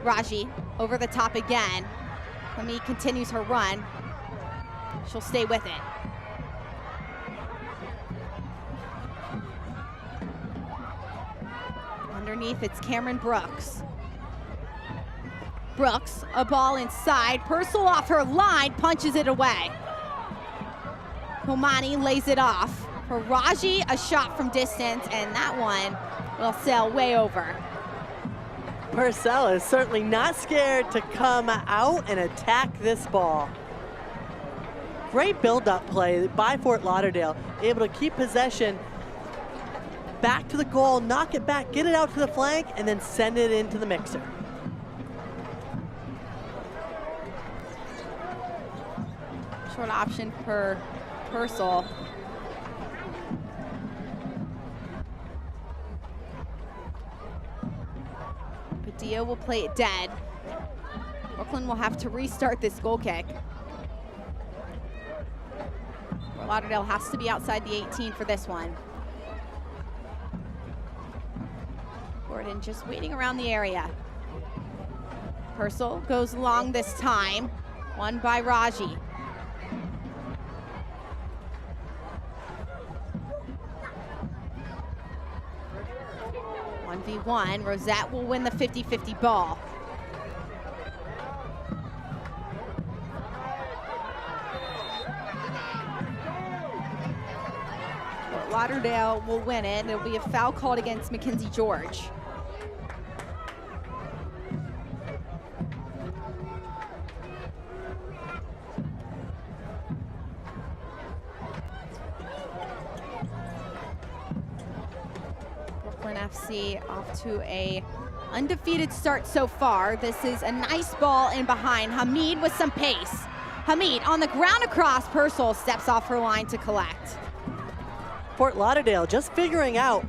Raji over the top again. Hamid continues her run. She'll stay with it. Underneath, it's Cameron Brooks. Brooks, a ball inside. Purcell off her line, punches it away. Homani lays it off. For Raji, a shot from distance, and that one will sail way over. Purcell is certainly not scared to come out and attack this ball. Great build-up play by Fort Lauderdale, able to keep possession back to the goal, knock it back, get it out to the flank, and then send it into the mixer. Short option for Purcell. Padilla will play it dead. Brooklyn will have to restart this goal kick. Fort Lauderdale has to be outside the 18 for this one. Gordon just waiting around the area. Purcell goes long this time. Won by Raji. v1, Rosette will win the 50-50 ball. Fort Lauderdale will win it. There'll be a foul called against Mackenzie George. FC off to a undefeated start so far. This is a nice ball in behind. Hamid with some pace. Hamid on the ground across. Purcell steps off her line to collect. Fort Lauderdale just figuring out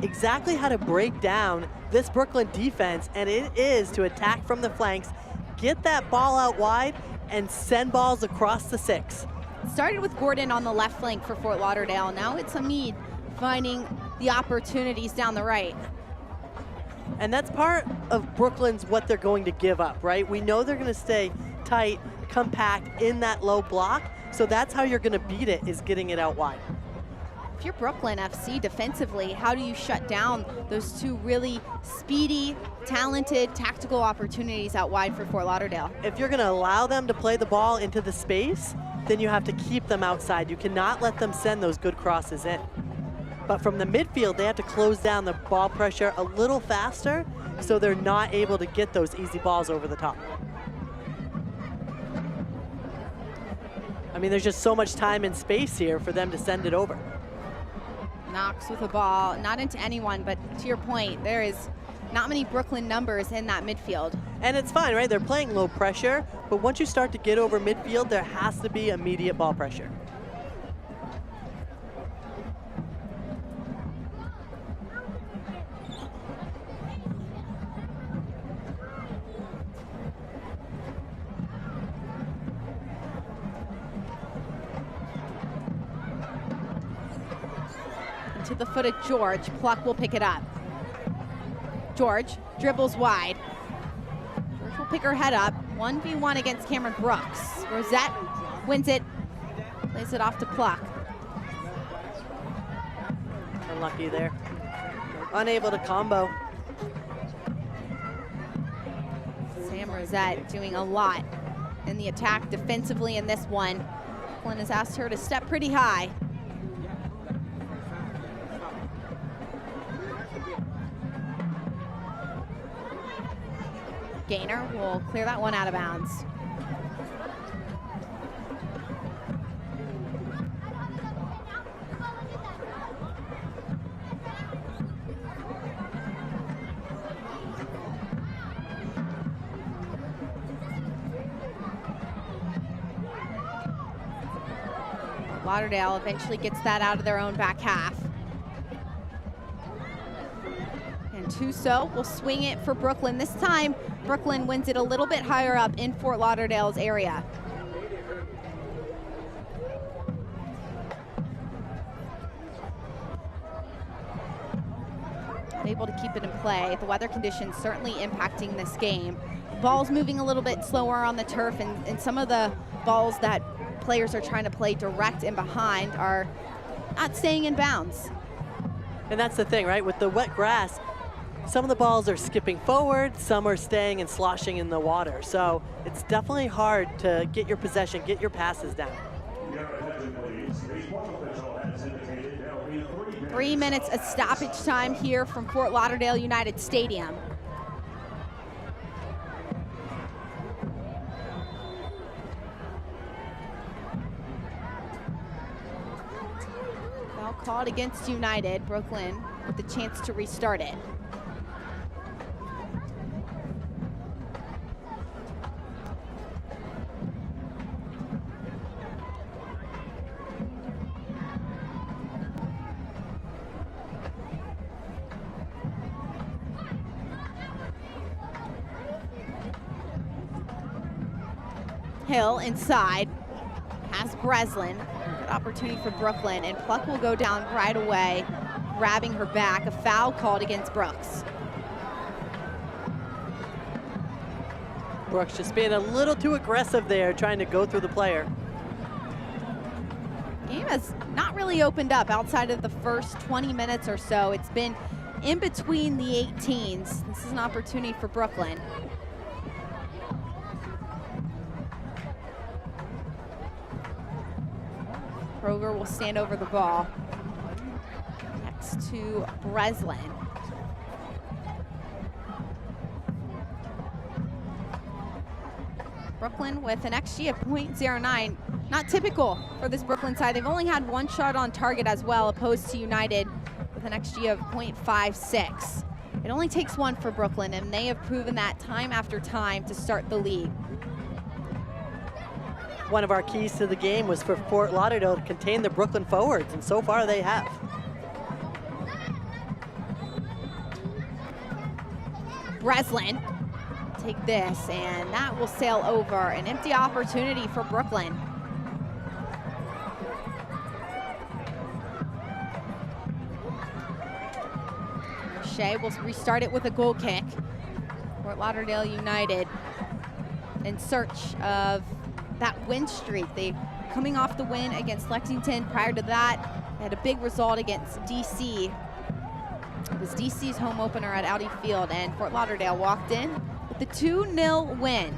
exactly how to break down this Brooklyn defense, and it is to attack from the flanks, get that ball out wide, and send balls across the 6. Started with Gordon on the left flank for Fort Lauderdale. Now it's Hamid finding the opportunities down the right. And that's part of Brooklyn's what they're going to give up, right? We know they're going to stay tight, compact in that low block. So that's how you're going to beat it, is getting it out wide. If you're Brooklyn FC defensively, how do you shut down those two really speedy, talented, tactical opportunities out wide for Fort Lauderdale? If you're going to allow them to play the ball into the space, then you have to keep them outside. You cannot let them send those good crosses in. But from the midfield, they have to close down the ball pressure a little faster so they're not able to get those easy balls over the top. I mean, there's just so much time and space here for them to send it over. Knox with the ball, not into anyone, but to your point, there is not many Brooklyn numbers in that midfield. And it's fine, right? They're playing low pressure, but once you start to get over midfield, there has to be immediate ball pressure. To the foot of George. Pluck will pick it up. George dribbles wide. George will pick her head up. 1v1 against Cameron Brooks. Rosette wins it. Plays it off to Pluck. Unlucky there. Unable to combo. Sam Rosette doing a lot in the attack defensively in this one. Glenn has asked her to step pretty high. Gainer will clear that one out of bounds. Lauderdale eventually gets that out of their own back half. And Tuso will swing it for Brooklyn. This time, Brooklyn wins it a little bit higher up in Fort Lauderdale's area. Able to keep it in play. The weather conditions certainly impacting this game. Ball's moving a little bit slower on the turf, and some of the balls that players are trying to play direct and behind are not staying in bounds. And that's the thing, right? With the wet grass, some of the balls are skipping forward, some are staying and sloshing in the water. So it's definitely hard to get your possession, get your passes down. 3 minutes of stoppage time here from Fort Lauderdale United Stadium. Foul called against United. Brooklyn with the chance to restart it. Hill inside, has Breslin. Good opportunity for Brooklyn, and Pluck will go down right away, grabbing her back. A foul called against Brooks. Brooks just being a little too aggressive there, trying to go through the player. Game has not really opened up outside of the first 20 minutes or so. It's been in between the 18s. This is an opportunity for Brooklyn. Kroger will stand over the ball. Next to Breslin. Brooklyn with an XG of .09. Not typical for this Brooklyn side. They've only had one shot on target as well, opposed to United with an XG of .56. It only takes one for Brooklyn, and they have proven that time after time to start the league. One of our keys to the game was for Fort Lauderdale to contain the Brooklyn forwards, and so far they have. Breslin, take this, and that will sail over. An empty opportunity for Brooklyn. Shea will restart it with a goal kick. Fort Lauderdale United in search of that win streak. They coming off the win against Lexington. Prior to that, they had a big result against DC. It was DC's home opener at Audi Field, and Fort Lauderdale walked in with the 2-0 win.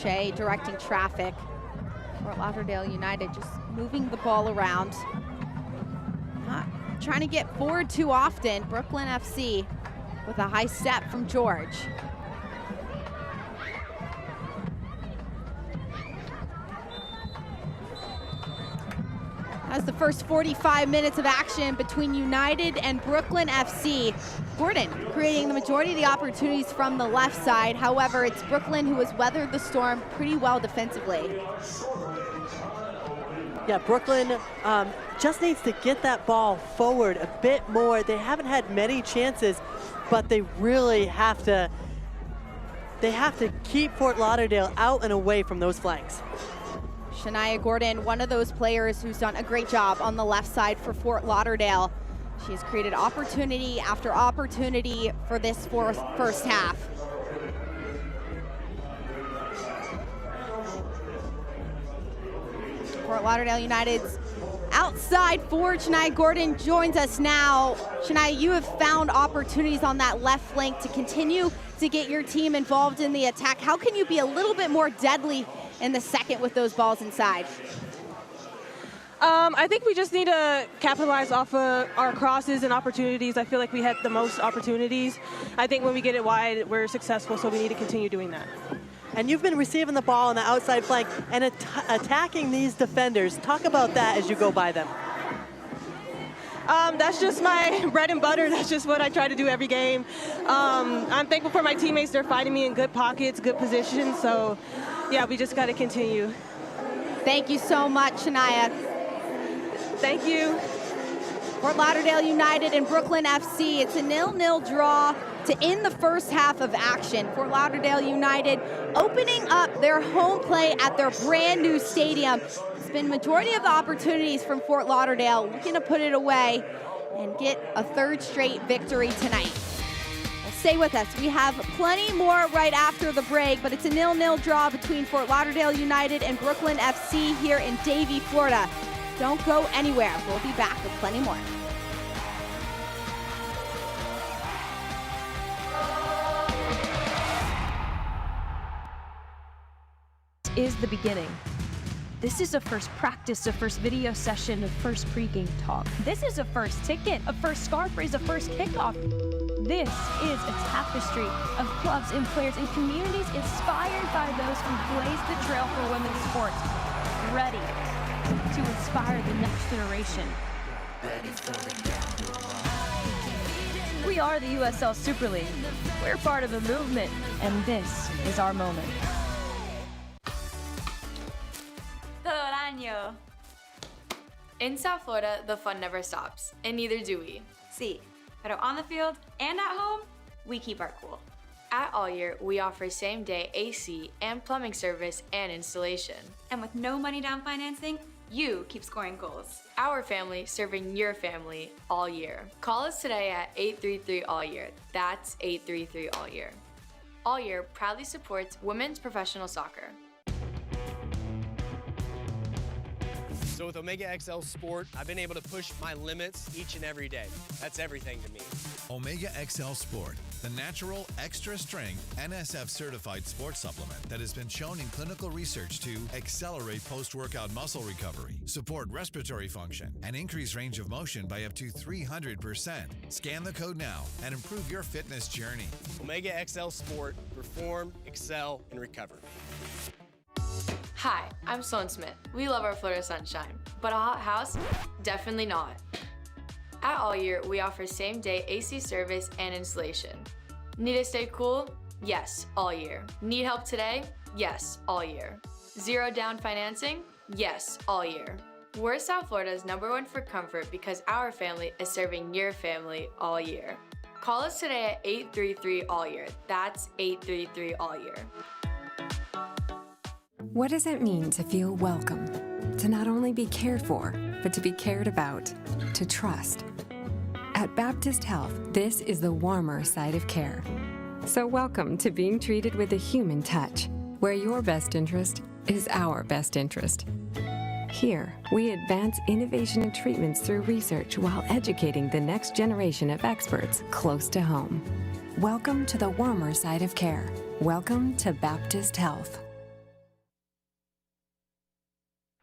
Shea directing traffic. Fort Lauderdale United just moving the ball around. Not trying to get forward too often. Brooklyn FC with a high step from George. That's the first 45 minutes of action between United and Brooklyn FC. Gordon creating the majority of the opportunities from the left side. However, it's Brooklyn who has weathered the storm pretty well defensively. Yeah, Brooklyn just needs to get that ball forward a bit more. They haven't had many chances, but they really have to keep Fort Lauderdale out and away from those flanks. Shania Gordon, one of those players who's done a great job on the left side for Fort Lauderdale. She has created opportunity after opportunity for this first half. Fort Lauderdale United's outside forward, Shania Gordon, joins us now. Shania, you have found opportunities on that left flank to continue to get your team involved in the attack. How can you be a little bit more deadly in the second with those balls inside? I think we just need to capitalize off of our crosses and opportunities. I feel like we had the most opportunities. I think when we get it wide, we're successful, so we need to continue doing that. And you've been receiving the ball on the outside flank and attacking these defenders. Talk about that as you go by them. That's just my bread and butter. That's just what I try to do every game. I'm thankful for my teammates. They're fighting me in good pockets, good positions. So, yeah, we just got to continue. Thank you so much, Shania. Thank you. Fort Lauderdale United and Brooklyn FC. It's a 0-0 draw to end the first half of action. Fort Lauderdale United opening up their home play at their brand new stadium. It's been majority of the opportunities from Fort Lauderdale, looking to put it away and get a third straight victory tonight. Well, stay with us. We have plenty more right after the break, but it's a 0-0 draw between Fort Lauderdale United and Brooklyn FC here in Davie, Florida. Don't go anywhere. We'll be back with plenty more. Is the beginning. This is a first practice, a first video session, a first pregame talk. This is a first ticket, a first scarf raise, a first kickoff. This is a tapestry of clubs and players and communities inspired by those who blaze the trail for women's sports, ready to inspire the next generation. We are the USL Super League. We're part of a movement, and this is our moment. In South Florida, the fun never stops, and neither do we. See, but on the field and at home, we keep our cool. At All Year, we offer same-day AC and plumbing service and installation. And with no money down financing, you keep scoring goals. Our family serving your family all year. Call us today at 833-ALL-YEAR. That's 833-ALL-YEAR. All Year proudly supports women's professional soccer. So with Omega XL Sport, I've been able to push my limits each and every day. That's everything to me. Omega XL Sport, the natural, extra-strength, NSF-certified sports supplement that has been shown in clinical research to accelerate post-workout muscle recovery, support respiratory function, and increase range of motion by up to 300%. Scan the code now and improve your fitness journey. Omega XL Sport, perform, excel, and recover. Hi, I'm Sloan Smith. We love our Florida sunshine, but a hot house? Definitely not. At All Year, we offer same-day AC service and installation. Need to stay cool? Yes, all year. Need help today? Yes, all year. Zero down financing? Yes, all year. We're South Florida's #1 for comfort because our family is serving your family all year. Call us today at 833-ALL-YEAR. That's 833-ALL-YEAR. What does it mean to feel welcome? To not only be cared for, but to be cared about, to trust. At Baptist Health, this is the warmer side of care. So welcome to being treated with a human touch, where your best interest is our best interest. Here, we advance innovation and treatments through research while educating the next generation of experts close to home. Welcome to the warmer side of care. Welcome to Baptist Health.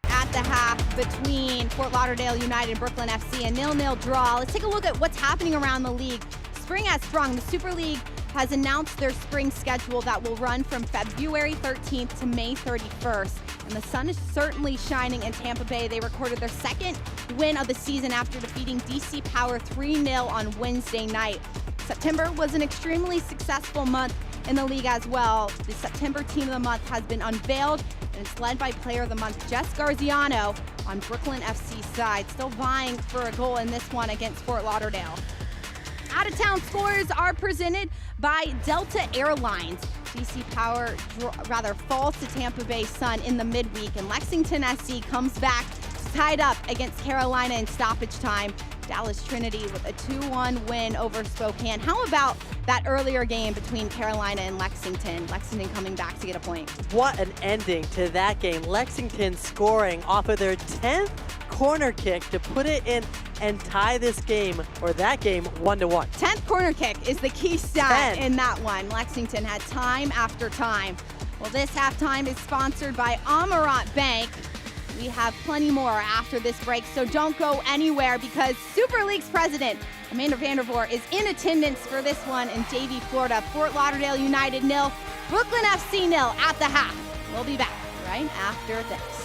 At the half between Fort Lauderdale United and Brooklyn FC, a 0-0 draw. Let's take a look at what's happening around the league. Spring has sprung. The Super League has announced their spring schedule that will run from February 13th to May 31st. And the sun is certainly shining in Tampa Bay. They recorded their second win of the season after defeating DC Power 3-0 on Wednesday night. September was an extremely successful month in the league as well. The September Team of the Month has been unveiled, and it's led by Player of the Month Jess Garziano on Brooklyn FC's side, still vying for a goal in this one against Fort Lauderdale. Out-of-town scores are presented by Delta Airlines. DC Power falls to Tampa Bay Sun in the midweek, and Lexington SC comes back tied up against Carolina in stoppage time. Dallas Trinity with a 2-1 win over Spokane. How about that earlier game between Carolina and Lexington? Lexington coming back to get a point. What an ending to that game. Lexington scoring off of their 10th corner kick to put it in and tie this game, or that game, 1-1. 10th corner kick is the key stat in that one. Lexington had time after time. Well, this halftime is sponsored by Amarant Bank. We have plenty more after this break, so don't go anywhere because Super League's president, Amanda Vandervoort, is in attendance for this one in Davie, Florida. Fort Lauderdale United 0, Brooklyn FC 0 at the half. We'll be back right after this.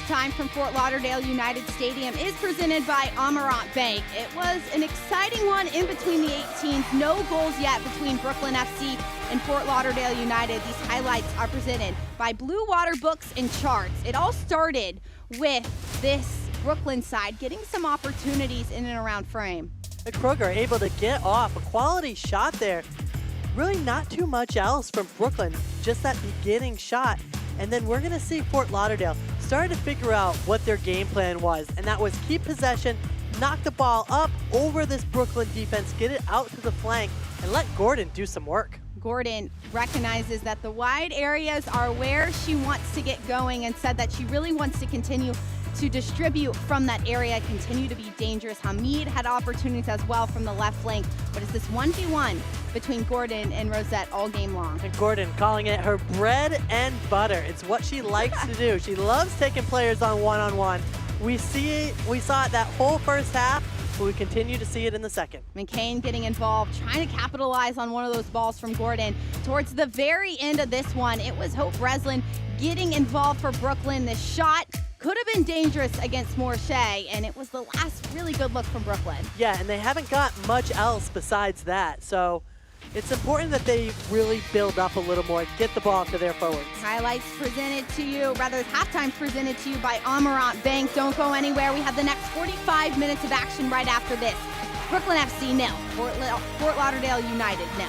Halftime from Fort Lauderdale United Stadium is presented by Amarant Bank. It was an exciting one in between the 8 teams. No goals yet between Brooklyn FC and Fort Lauderdale United. These highlights are presented by Blue Water Books and Charts. It all started with this Brooklyn side getting some opportunities in and around frame. And Kruger able to get off a quality shot there. Really not too much else from Brooklyn, just that beginning shot. And then we're gonna see Fort Lauderdale started to figure out what their game plan was, and that was keep possession, knock the ball up over this Brooklyn defense, get it out to the flank, and let Gordon do some work. Gordon recognizes that the wide areas are where she wants to get going and said that she really wants to continue to distribute from that area, continue to be dangerous. Hamid had opportunities as well from the left flank, but it's this 1v1 between Gordon and Rosette all game long. And Gordon calling it her bread and butter. It's what she likes to do. She loves taking players on one-on-one. We saw it that whole first half, but we continue to see it in the second. McCain getting involved, trying to capitalize on one of those balls from Gordon. Towards the very end of this one, it was Hope Breslin getting involved for Brooklyn. This shot could have been dangerous against Morche, and it was the last really good look from Brooklyn. Yeah, and they haven't got much else besides that, so it's important that they really build up a little more, get the ball to their forwards. Highlights presented to you, rather halftime presented to you by Amarant Bank. Don't go anywhere. We have the next 45 minutes of action right after this. Brooklyn FC 0, Fort Lauderdale United 0.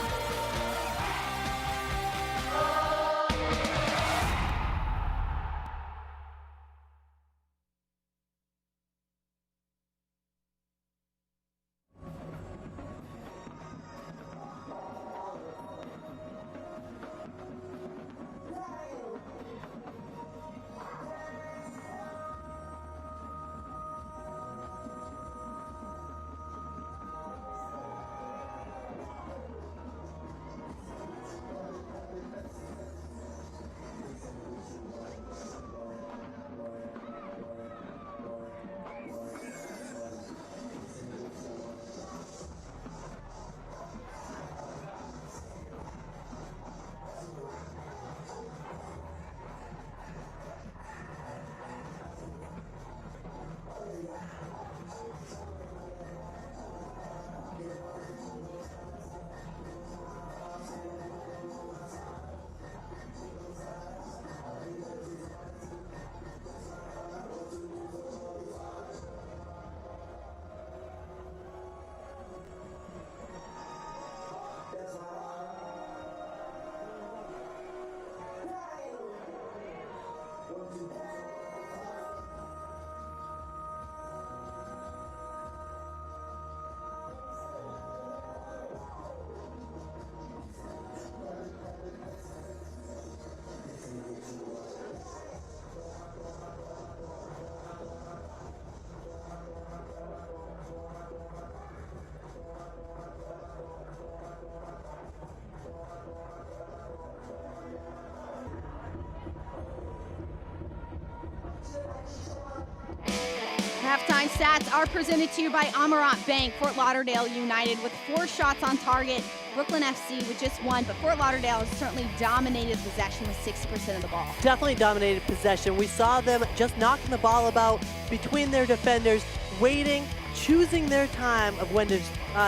Halftime stats are presented to you by Amarant Bank. Fort Lauderdale United with 4 shots on target. Brooklyn FC with just 1, but Fort Lauderdale has certainly dominated possession with 60% of the ball. Definitely dominated possession. We saw them just knocking the ball about between their defenders, waiting, choosing their time of when to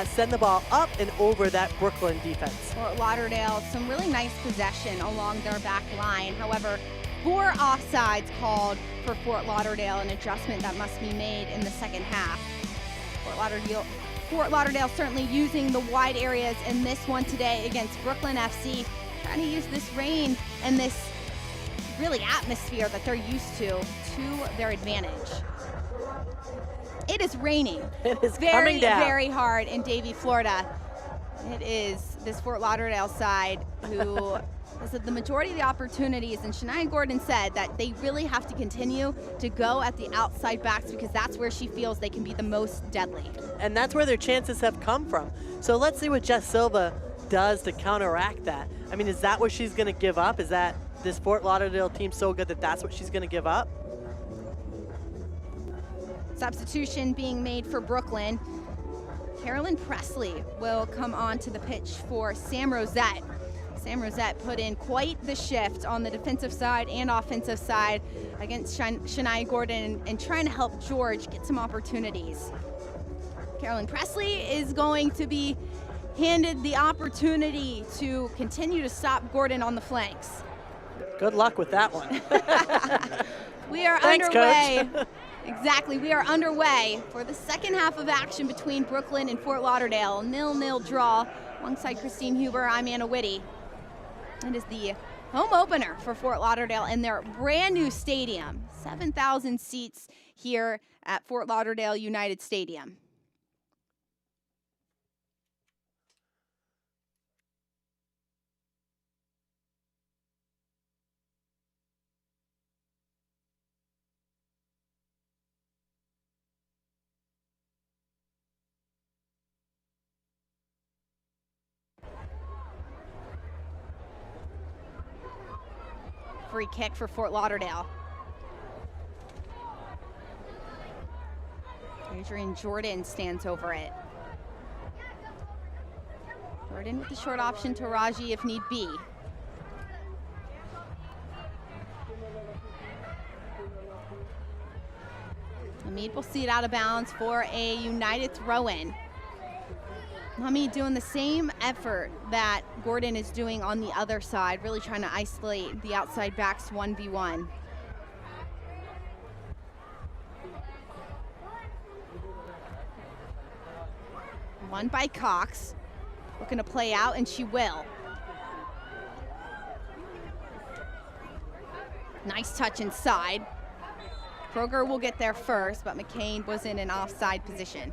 send the ball up and over that Brooklyn defense. Fort Lauderdale, some really nice possession along their back line. However, 4 offsides called for Fort Lauderdale, an adjustment that must be made in the second half. Fort Lauderdale certainly using the wide areas in this one today against Brooklyn FC, trying to use this rain and this really atmosphere that they're used to their advantage. It is raining. It is coming down. Very hard in Davie, Florida. It is this Fort Lauderdale side who has the majority of the opportunities, and Shania Gordon said that they really have to continue to go at the outside backs because that's where she feels they can be the most deadly. And that's where their chances have come from. So let's see what Jess Silva does to counteract that. I mean, is that what she's going to give up? Is that this Fort Lauderdale team so good that that's what she's going to give up? Substitution being made for Brooklyn. Carolyn Presley will come on to the pitch for Sam Rosette. Sam Rosette put in quite the shift on the defensive side and offensive side against Shania Gordon and trying to help George get some opportunities. Carolyn Presley is going to be handed the opportunity to continue to stop Gordon on the flanks. Good luck with that one. We are Thanks, underway. Coach. Exactly, we are underway for the second half of action between Brooklyn and Fort Lauderdale. 0-0 draw. Alongside Christine Huber, I'm Anna Whitty. It is the home opener for Fort Lauderdale in their brand new stadium. 7,000 seats here at Fort Lauderdale United Stadium. Free kick for Fort Lauderdale. Adrian Jordan stands over it. Jordan with the short option to Raji if need be. Hamid will see it out of bounds for a United throw-in. Hamid doing the same effort that Gordon is doing on the other side, really trying to isolate the outside backs 1v1. Won by Cox. Looking to play out, and she will. Nice touch inside. Kroger will get there first, but McCain was in an offside position.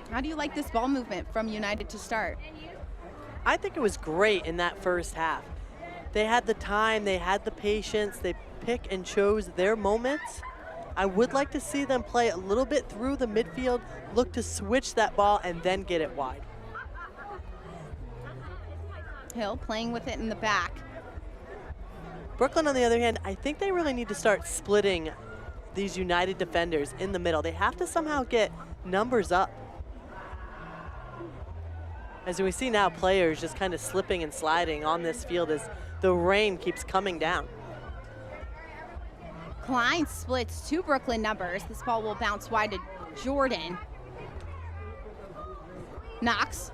How do you like this ball movement from United to start? I think it was great in that first half. They had the time, they had the patience, they pick and chose their moments. I would like to see them play a little bit through the midfield, look to switch that ball and then get it wide. Hill playing with it in the back. Brooklyn, on the other hand, I think they really need to start splitting these United defenders in the middle. They have to somehow get numbers up. As we see now, players just kind of slipping and sliding on this field as the rain keeps coming down. Klein splits two Brooklyn numbers. This ball will bounce wide to Jordan. Knox,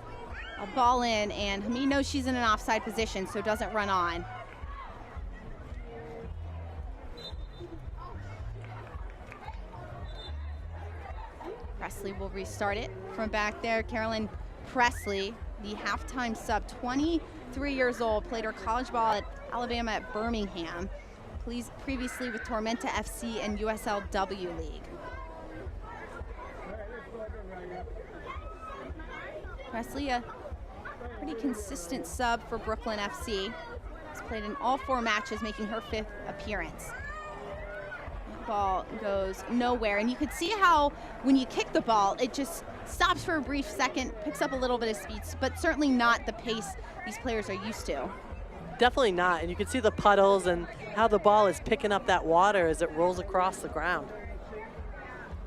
a ball in, and Hamid knows she's in an offside position, so doesn't run on. Presley will restart it from back there. Carolyn Presley, the halftime sub, 23 years old, played her college ball at Alabama at Birmingham. Previously with Tormenta FC and USL League. Presley, a pretty consistent sub for Brooklyn FC. Has played in all 4 matches, making her 5th appearance. That ball goes nowhere, and you could see how when you kick the ball, it just stops for a brief second, picks up a little bit of speed, but certainly not the pace these players are used to. Definitely not, and you can see the puddles and how the ball is picking up that water as it rolls across the ground.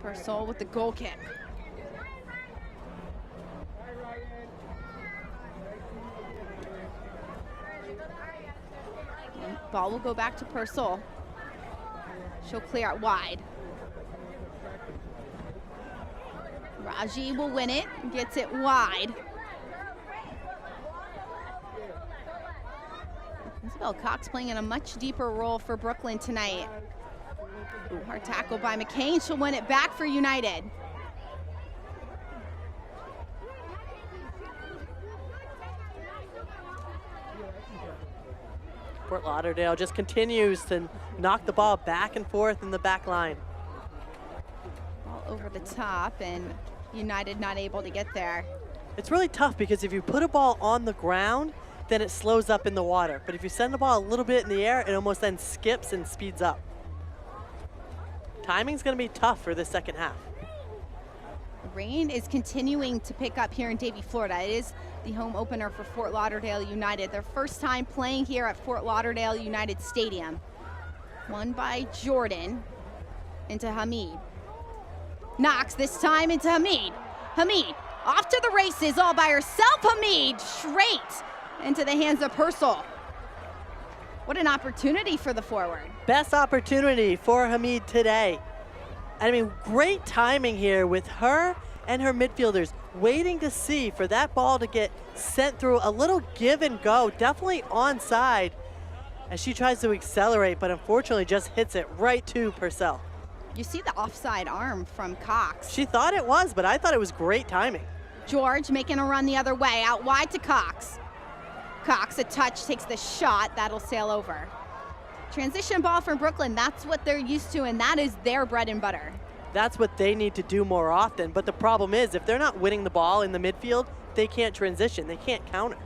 Persol with the goal kick. And ball will go back to Persol. She'll clear it wide. Raji will win it, gets it wide. Isabel Cox playing in a much deeper role for Brooklyn tonight. Hard tackle by McCain. She'll win it back for United. Fort Lauderdale just continues to knock the ball back and forth in the back line. Ball over the top, and United not able to get there. It's really tough because if you put a ball on the ground, then it slows up in the water. But if you send the ball a little bit in the air, it almost then skips and speeds up. Timing's gonna be tough for the second half. The rain is continuing to pick up here in Davie, Florida. It is the home opener for Fort Lauderdale United. Their first time playing here at Fort Lauderdale United Stadium. Won by Jordan into Hamid. Knox this time into Hamid. Hamid Off to the races all by herself, Hamid, straight into the hands of Purcell. What an opportunity for the forward. Best opportunity for Hamid today. I mean, great timing here with her and her midfielders waiting to see for that ball to get sent through. A little give and go, definitely onside as she tries to accelerate, but unfortunately just hits it right to Purcell. You see the offside arm from Cox. She thought it was, but I thought it was great timing. George making a run the other way, out wide to Cox. Cox, a touch, takes the shot, that'll sail over. Transition ball from Brooklyn, that's what they're used to, and that is their bread and butter. That's what they need to do more often, but the problem is if they're not winning the ball in the midfield, they can't transition, they can't counter.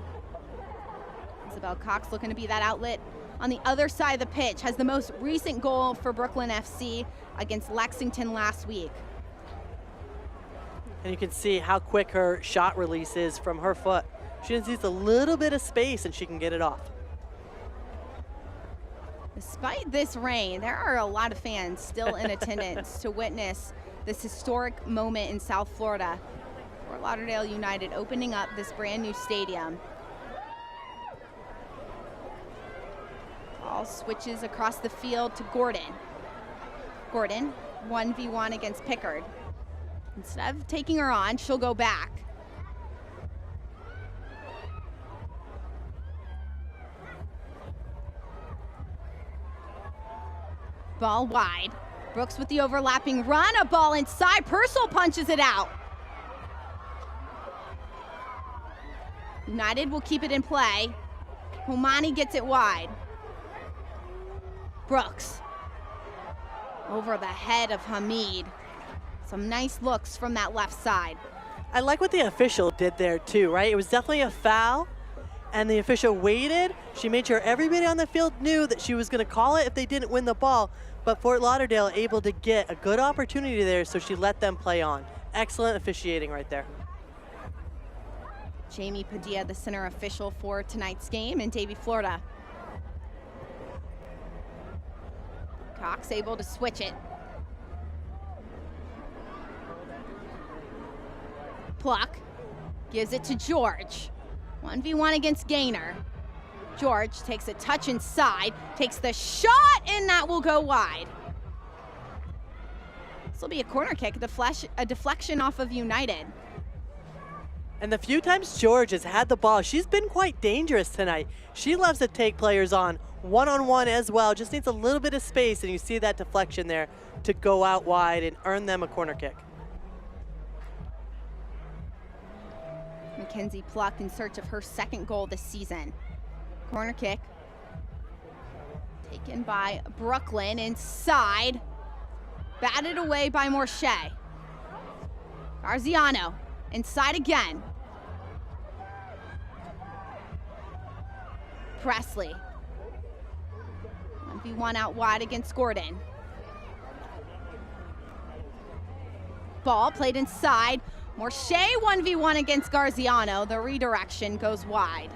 Isabel Cox looking to be that outlet on the other side of the pitch, has the most recent goal for Brooklyn FC against Lexington last week. And you can see how quick her shot release is from her foot. She just needs a little bit of space and she can get it off. Despite this rain, there are a lot of fans still in attendance to witness this historic moment in South Florida. Fort Lauderdale United opening up this brand new stadium. Ball switches across the field to Gordon. Gordon, 1v1 against Pickard. Instead of taking her on, she'll go back. Ball wide. Brooks with the overlapping run, a ball inside. Purcell punches it out. United will keep it in play. Humani gets it wide. Brooks over the head of Hamid. Some nice looks from that left side. I like what the official did there too, right? It was definitely a foul, and the official waited. She made sure everybody on the field knew that she was going to call it if they didn't win the ball, but Fort Lauderdale able to get a good opportunity there, so she let them play on. Excellent officiating right there. Jamie Padilla, the center official for tonight's game in Davie, Florida. Cox able to switch it. Pluck gives it to George. 1v1 against Gaynor. George takes a touch inside, takes the shot, and that will go wide. This will be a corner kick, a deflection off of United. And the few times George has had the ball, she's been quite dangerous tonight. She loves to take players on one-on-one as well, just needs a little bit of space, and you see that deflection there to go out wide and earn them a corner kick. Mackenzie Pluck in search of her second goal this season. Corner kick. Taken by Brooklyn inside. Batted away by Morshea. Garziano inside again. Presley. 1v1 out wide against Gordon. Ball played inside. Morshea 1v1 against Garziano. The redirection goes wide.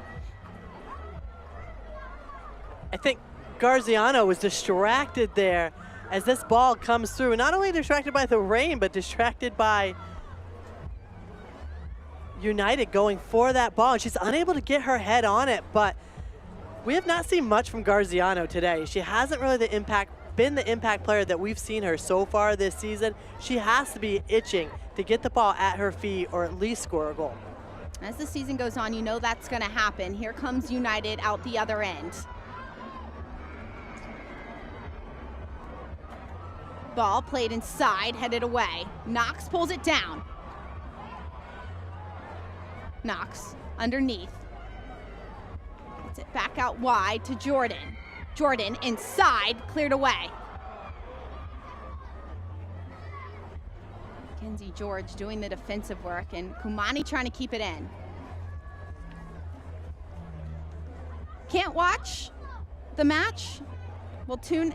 I think Garziano was distracted there as this ball comes through. Not only distracted by the rain, but distracted by United going for that ball. And she's unable to get her head on it, but we have not seen much from Garziano today. She hasn't really been the impact player that we've seen her so far this season. She has to be itching to get the ball at her feet or at least score a goal. As the season goes on, you know that's going to happen. Here comes United out the other end. Ball played inside, headed away. Knox pulls it down. Knox underneath. Gets it back out wide to Jordan. Jordan inside, cleared away. Mackenzie George doing the defensive work, and Kumani trying to keep it in. Can't watch the match? Well, turn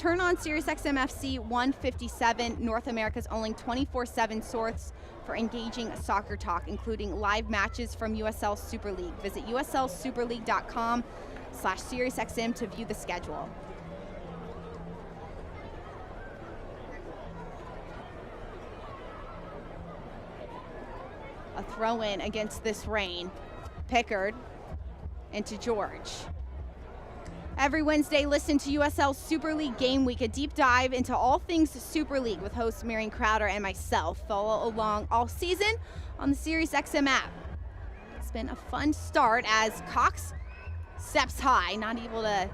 on SiriusXM FC 157, North America's only 24/7 source for engaging soccer talk, including live matches from USL Super League. Visit uslsuperleague.com/SiriusXM to view the schedule. throw in against this rain. Pickard into George. Every Wednesday, listen to USL Super League Game Week, a deep dive into all things Super League with host Marion Crowder and myself. Follow along all season on the SiriusXM app. It's been a fun start as Cox steps high, not able to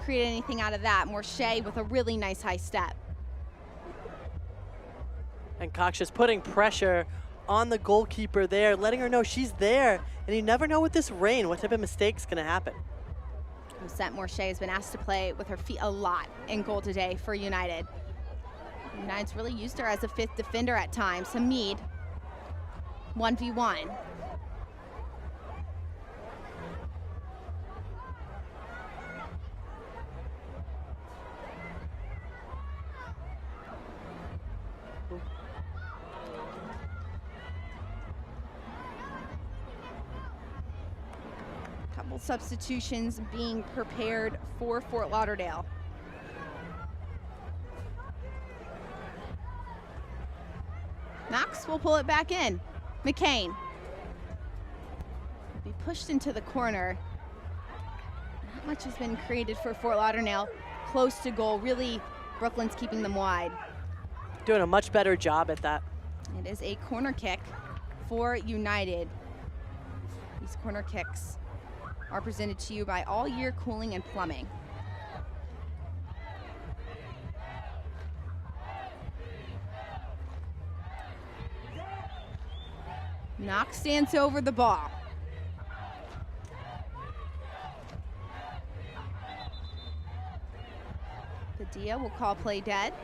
create anything out of that. Morshea with a really nice high step. And Cox just putting pressure on the goalkeeper there, letting her know she's there. And you never know with this rain what type of mistake's going to happen. Set Morshea has been asked to play with her feet a lot in goal today for United. United's really used her as a fifth defender at times. Hamid, 1v1. Couple substitutions being prepared for Fort Lauderdale. Knox will pull it back in. McCain will be pushed into the corner. Not much has been created for Fort Lauderdale. Close to goal. Really, Brooklyn's keeping them wide. Doing a much better job at that. It is a corner kick for United. These corner kicks are presented to you by All Year Cooling and Plumbing. Knox stands over the ball. Padilla will call play dead.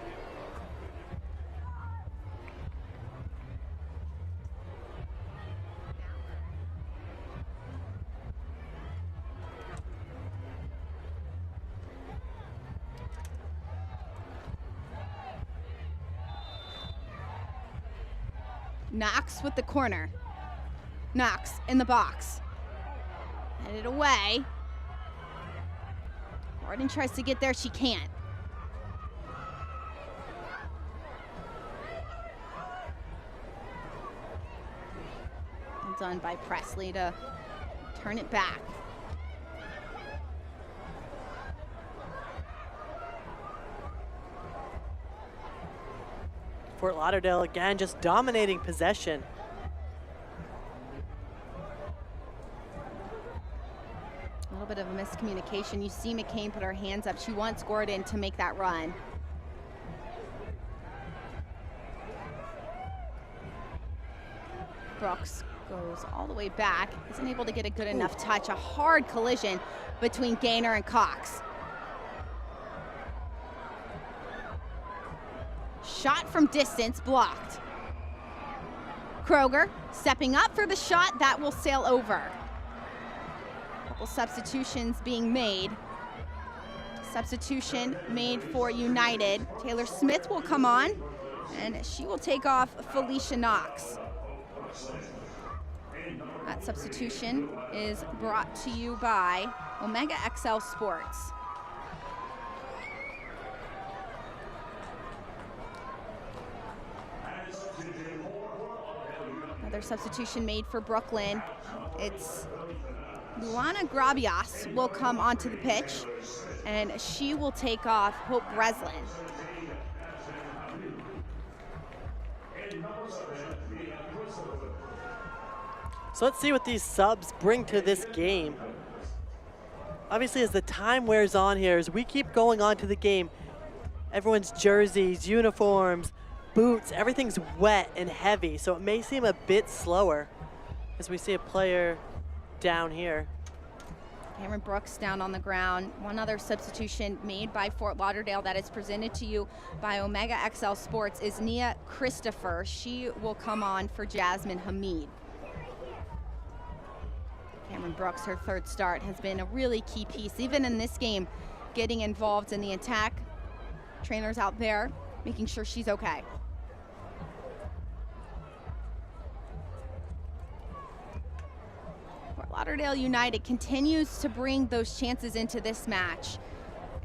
Knox with the corner. Knox in the box. Headed away. Gordon tries to get there, she can't. Well done by Presley to turn it back. Fort Lauderdale again just dominating possession. A little bit of a miscommunication. You see McCain put her hands up. She wants Gordon to make that run. Brooks goes all the way back. Isn't able to get a good enough touch. A hard collision between Gaynor and Cox. Shot from distance, blocked. Kroger stepping up for the shot, that will sail over. Couple substitutions being made. Substitution made for United. Taylor Smith will come on, and she will take off Felicia Knox. That substitution is brought to you by Omega XL Sports. Another substitution made for Brooklyn. It's Luana Grabias will come onto the pitch, and she will take off Hope Breslin. So let's see what these subs bring to this game. Obviously, as the time wears on here, as we keep going on to the game, everyone's jerseys, uniforms, boots, everything's wet and heavy, so it may seem a bit slower as we see a player down here. Cameron Brooks down on the ground. One other substitution made by Fort Lauderdale that is presented to you by Omega XL Sports is Nia Christopher. She will come on for Jasmine Hamid. Cameron Brooks, her third start, has been a really key piece, even in this game, getting involved in the attack. Trainers out there making sure she's okay. Fort Lauderdale United continues to bring those chances into this match.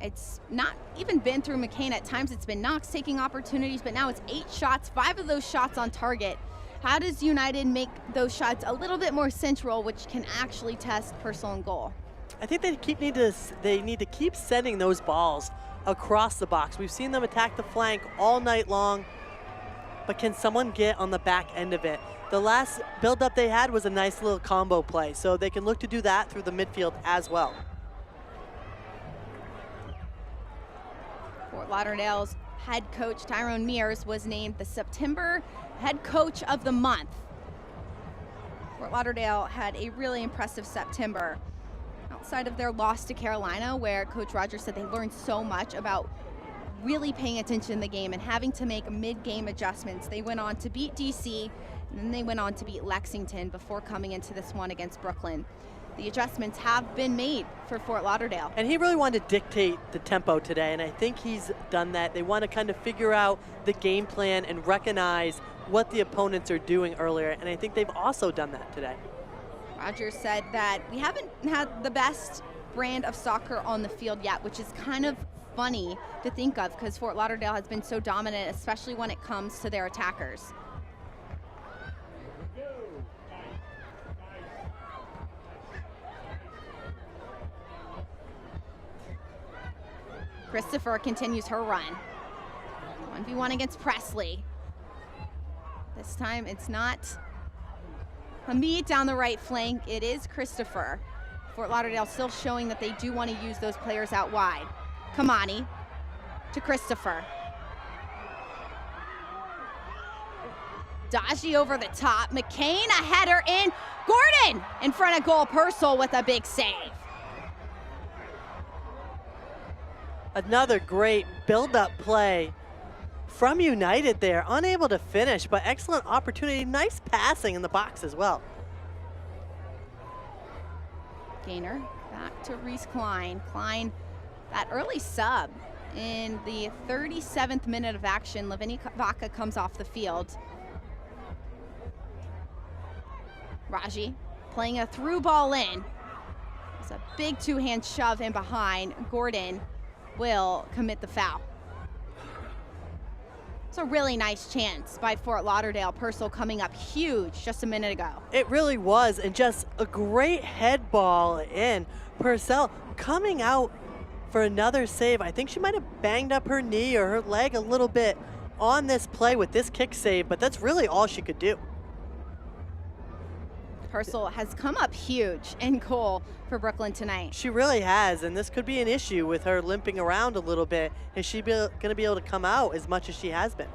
It's not even been through McCain. At times it's been Knox taking opportunities, but now it's 8 shots, 5 of those shots on target. How does United make those shots a little bit more central, which can actually test Purcell and goal? I think they need to keep sending those balls across the box. We've seen them attack the flank all night long, but can someone get on the back end of it? The last build-up they had was a nice little combo play, so they can look to do that through the midfield as well. Fort Lauderdale's head coach Tyrone Mears was named the September head coach of the month. Fort Lauderdale had a really impressive September. Outside of their loss to Carolina, where Coach Rogers said they learned so much about really paying attention in the game and having to make mid-game adjustments. They went on to beat DC, and then they went on to beat Lexington before coming into this one against Brooklyn. The adjustments have been made for Fort Lauderdale. And he really wanted to dictate the tempo today, and I think he's done that. They want to kind of figure out the game plan and recognize what the opponents are doing earlier, and I think they've also done that today. Rogers said that we haven't had the best brand of soccer on the field yet, which is kind of funny to think of because Fort Lauderdale has been so dominant, especially when it comes to their attackers. Christopher continues her run. 1v1 against Presley. This time it's not Hamid down the right flank, it is Christopher. Fort Lauderdale still showing that they do want to use those players out wide. Kamani to Christopher. Daji over the top, McCain a header in, Gordon in front of goal, Purcell with a big save. Another great build-up play from United there, unable to finish, but excellent opportunity, nice passing in the box as well. Gaynor back to Reese Klein. Klein, that early sub in the 37th minute of action. Lavini Vaca comes off the field. Raji playing a through ball in. It's a big two-hand shove in behind. Gordon will commit the foul. It's a really nice chance by Fort Lauderdale. Purcell coming up huge just a minute ago. It really was, and just a great head ball in. Purcell coming out for another save. I think she might have banged up her knee or her leg a little bit on this play with this kick save, but that's really all she could do. Purcell has come up huge in goal for Brooklyn tonight. She really has, and this could be an issue with her limping around a little bit. Is she going to be able to come out as much as she has been?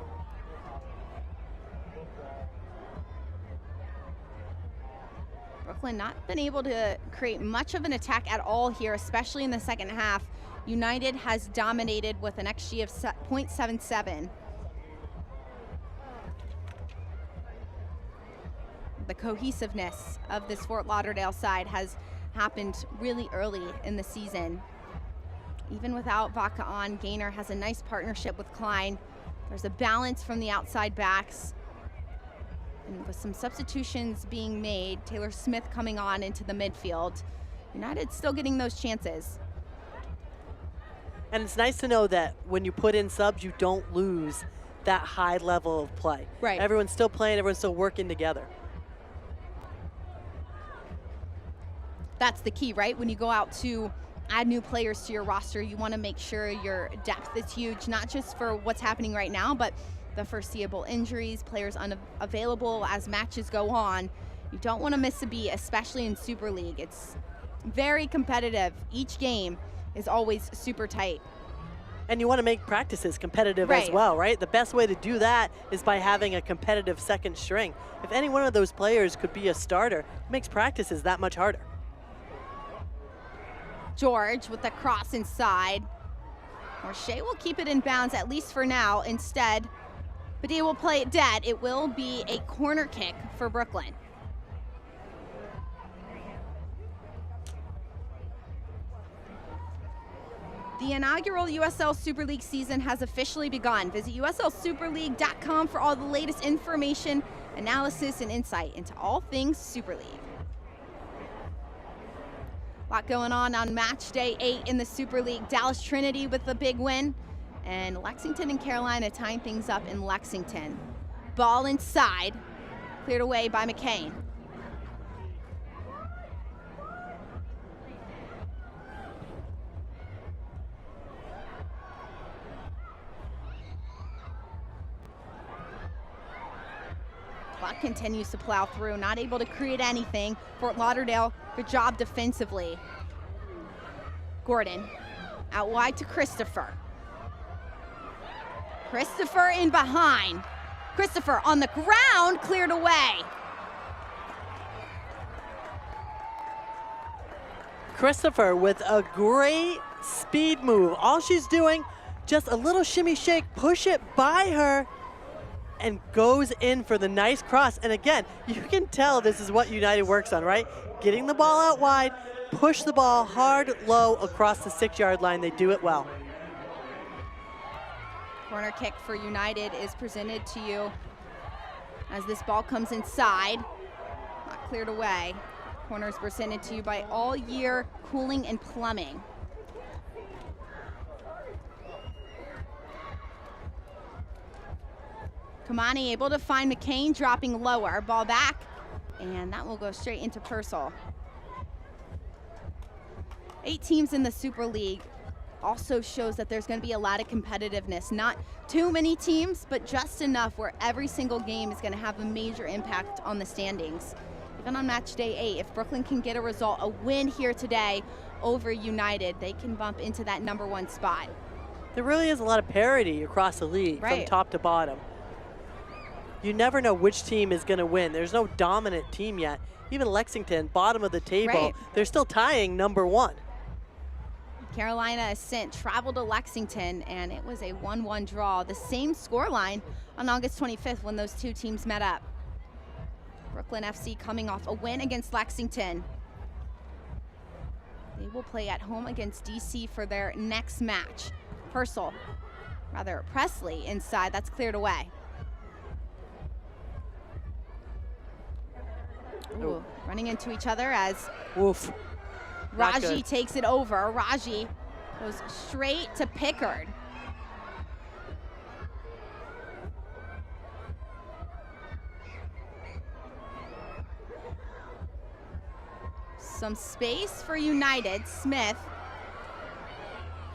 Brooklyn not been able to create much of an attack at all here, especially in the second half. United has dominated with an XG of .77. The cohesiveness of this Fort Lauderdale side has happened really early in the season. Even without Vaca on, Gaynor has a nice partnership with Klein. There's a balance from the outside backs. And with some substitutions being made, Taylor Smith coming on into the midfield, United's still getting those chances. And it's nice to know that when you put in subs, you don't lose that high level of play. Right. Everyone's still playing, everyone's still working together. That's the key, right? When you go out to add new players to your roster, you want to make sure your depth is huge, not just for what's happening right now, but the foreseeable injuries, players unavailable as matches go on. You don't want to miss a beat, especially in Super League. It's very competitive. Each game is always super tight. And you want to make practices competitive as well, right? The best way to do that is by having a competitive second string. If any one of those players could be a starter, it makes practices that much harder. George with the cross inside. O'Shea will keep it in bounds, at least for now. Instead, Badie will play it dead. It will be a corner kick for Brooklyn. The inaugural USL Super League season has officially begun. Visit USLSuperLeague.com for all the latest information, analysis, and insight into all things Super League. A lot going on match day 8 in the Super League. Dallas Trinity with the big win, and Lexington and Carolina tying things up in Lexington. Ball inside. Cleared away by McCain. Clock continues to plow through, not able to create anything. Fort Lauderdale, good job defensively. Gordon, out wide to Christopher. Christopher in behind. Christopher on the ground, cleared away. Christopher with a great speed move. All she's doing, just a little shimmy shake, push it by her, and goes in for the nice cross. And again, you can tell this is what United works on, right? Getting the ball out wide, push the ball hard, low across the 6-yard line. They do it well. Corner kick for United is presented to you as this ball comes inside. Not cleared away. Corner is presented to you by All Year Cooling and Plumbing. Kamani able to find McCain, dropping lower. Ball back, and that will go straight into Purcell. 8 teams in the Super League also shows that there's going to be a lot of competitiveness. Not too many teams, but just enough where every single game is going to have a major impact on the standings. Even on match day 8, if Brooklyn can get a result, a win here today over United, they can bump into that #1 spot. There really is a lot of parity across the league from top to bottom. You never know which team is going to win. There's no dominant team yet. Even Lexington, bottom of the table, they're still tying #1. Carolina Ascent traveled to Lexington, and it was a 1-1 draw. The same scoreline on August 25th when those two teams met up. Brooklyn FC coming off a win against Lexington. They will play at home against DC for their next match. Presley inside, that's cleared away. Ooh, running into each other as Raji takes it over. Raji goes straight to Pickard. Some space for United. Smith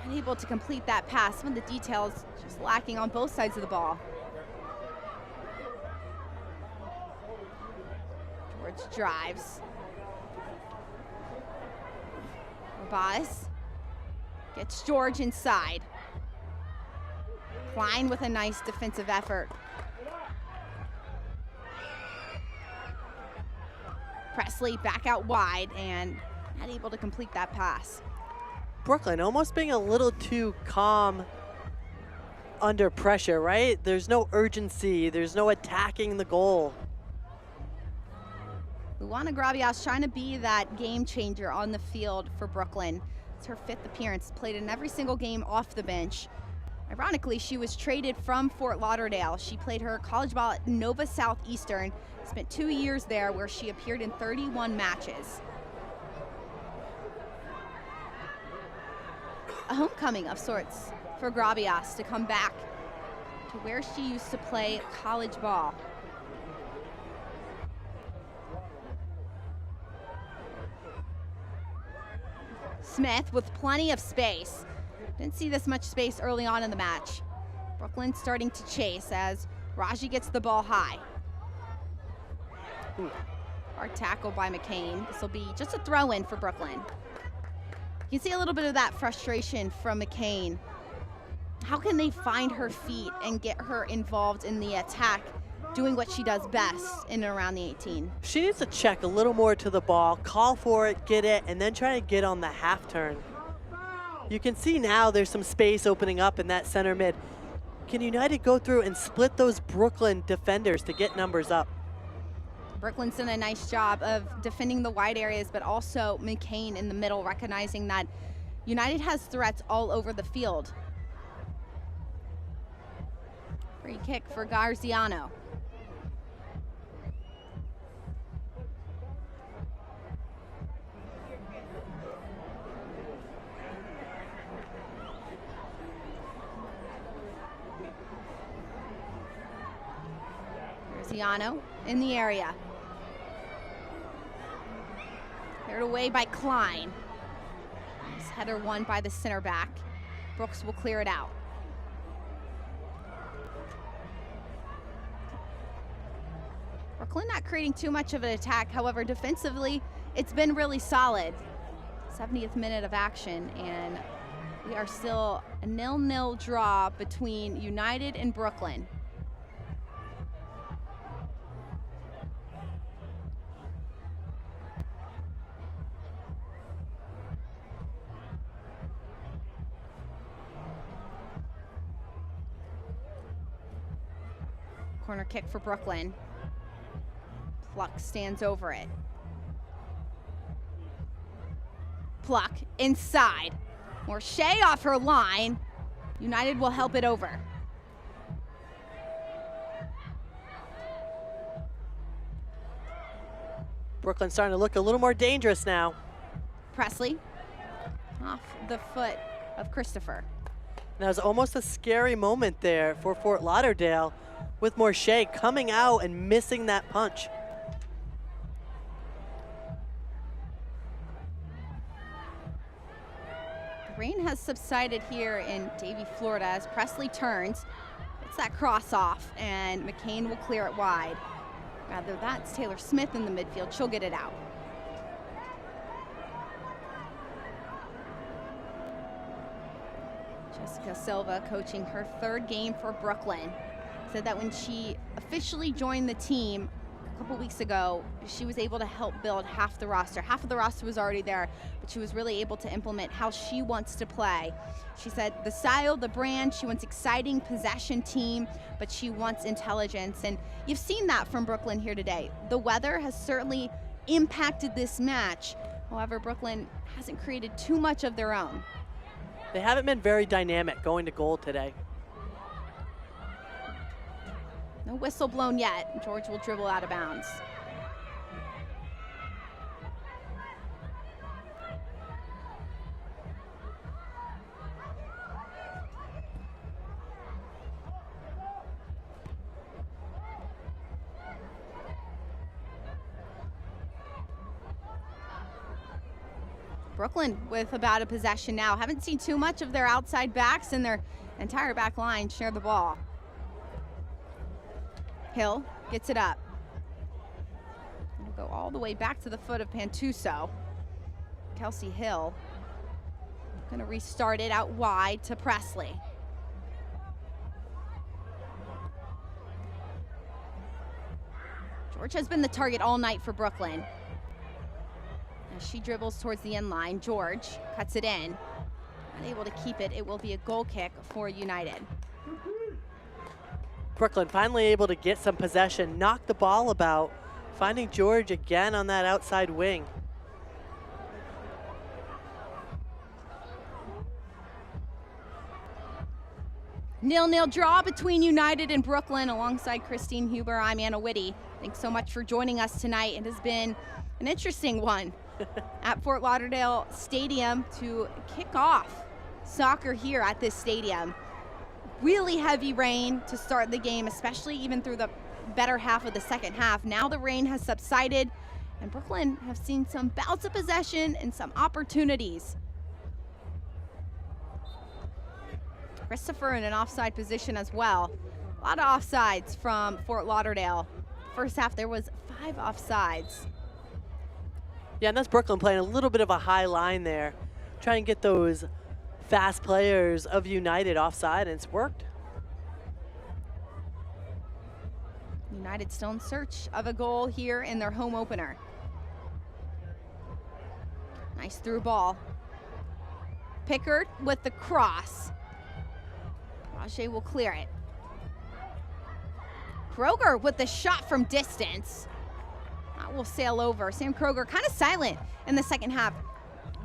unable to complete that pass. Some of the details just lacking on both sides of the ball. George drives. Rabaz gets George inside. Klein with a nice defensive effort. Presley back out wide and not able to complete that pass. Brooklyn almost being a little too calm under pressure, right? There's no urgency. There's no attacking the goal. Luana Gravias trying to be that game changer on the field for Brooklyn. It's her 5th appearance, played in every single game off the bench. Ironically, she was traded from Fort Lauderdale. She played her college ball at Nova Southeastern, spent 2 years there where she appeared in 31 matches. A homecoming of sorts for Gravias to come back to where she used to play college ball. Smith with plenty of space. Didn't see this much space early on in the match. Brooklyn starting to chase as Raji gets the ball high. Hard tackle by McCain. This will be just a throw-in for Brooklyn. You can see a little bit of that frustration from McCain. How can they find her feet and get her involved in the attack, doing what she does best in and around the 18? She needs to check a little more to the ball, call for it, get it, and then try to get on the half turn. You can see now there's some space opening up in that center mid. Can United go through and split those Brooklyn defenders to get numbers up? Brooklyn's done a nice job of defending the wide areas, but also McCain in the middle, recognizing that United has threats all over the field. Free kick for Garziano. Ziano in the area. Cleared away by Klein. Nice header won by the center back. Brooks will clear it out. Brooklyn not creating too much of an attack. However, defensively, it's been really solid. 70th minute of action, and we are still a 0-0 draw between United and Brooklyn. Corner kick for Brooklyn. Pluck stands over it. Pluck inside. Morshea off her line. United will help it over. Brooklyn's starting to look a little more dangerous now. Presley off the foot of Christopher. That was almost a scary moment there for Fort Lauderdale, with Morshea coming out and missing that punch. The rain has subsided here in Davie, Florida, as Presley turns. It's that cross off, and McCain will clear it wide. Rather, that's Taylor Smith in the midfield. She'll get it out. Jessica Silva, coaching her third game for Brooklyn, said that when she officially joined the team a couple weeks ago, she was able to help build half the roster. Half of the roster was already there, but she was really able to implement how she wants to play. She said the style, the brand, she wants exciting possession team, but she wants intelligence. And you've seen that from Brooklyn here today. The weather has certainly impacted this match. However, Brooklyn hasn't created too much of their own. They haven't been very dynamic going to goal today. No whistle blown yet. George will dribble out of bounds. Brooklyn with about a possession now. Haven't seen too much of their outside backs, and their entire back line share the ball. Hill gets it up. It'll go all the way back to the foot of Pantuso. Kelsey Hill gonna restart it out wide to Presley. George has been the target all night for Brooklyn. As she dribbles towards the end line, George cuts it in. Unable to keep it, it will be a goal kick for United. Brooklyn finally able to get some possession, knock the ball about, finding George again on that outside wing. Nil-nil draw between United and Brooklyn. Alongside Christine Huber, I'm Anna Whitty. Thanks so much for joining us tonight. It has been an interesting one at Fort Lauderdale Stadium to kick off soccer here at this stadium. Really heavy rain to start the game, especially even through the better half of the second half. Now the rain has subsided, and Brooklyn have seen some bouts of possession and some opportunities. Christopher in an offside position as well. A lot of offsides from Fort Lauderdale. First half there was 5 offsides. Yeah, and that's Brooklyn playing a little bit of a high line there, trying to get those fast players of United offside, and it's worked. United still in search of a goal here in their home opener. Nice through ball. Pickard with the cross. Rajay will clear it. Kroger with the shot from distance. That will sail over. Sam Kroger kind of silent in the second half.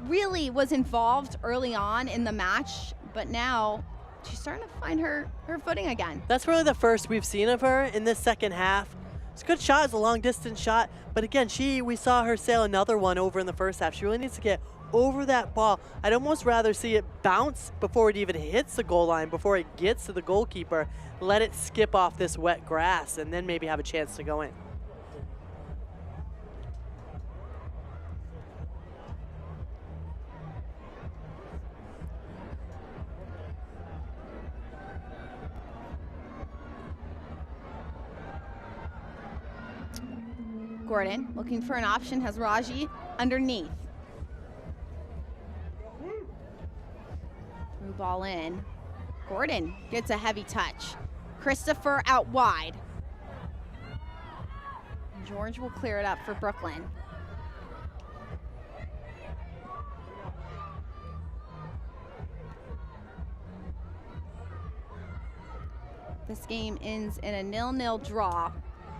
Really was involved early on in the match, but now she's starting to find her footing again. That's really the first we've seen of her in this second half. It's a good shot, it's a long distance shot, but again, we saw her sail another one over in the first half. She really needs to get over that ball. I'd almost rather see it bounce before it even hits the goal line, before it gets to the goalkeeper. Let it skip off this wet grass and then maybe have a chance to go in. Gordon looking for an option, has Raji underneath. Through ball in. Gordon gets a heavy touch. Christopher out wide. George will clear it up for Brooklyn. This game ends in a 0-0 draw.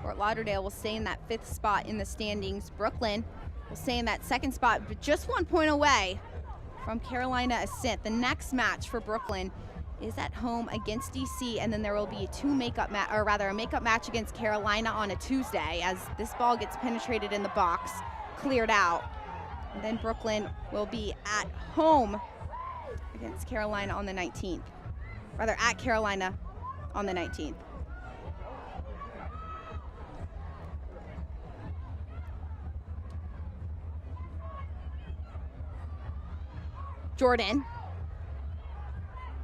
Fort Lauderdale will stay in that 5th spot in the standings. Brooklyn will stay in that 2nd spot, but just 1 point away from Carolina Ascent. The next match for Brooklyn is at home against DC, and then there will be a makeup match against Carolina on a Tuesday as this ball gets penetrated in the box, cleared out. And then Brooklyn will be at home against Carolina on the 19th. Rather, at Carolina on the 19th. Jordan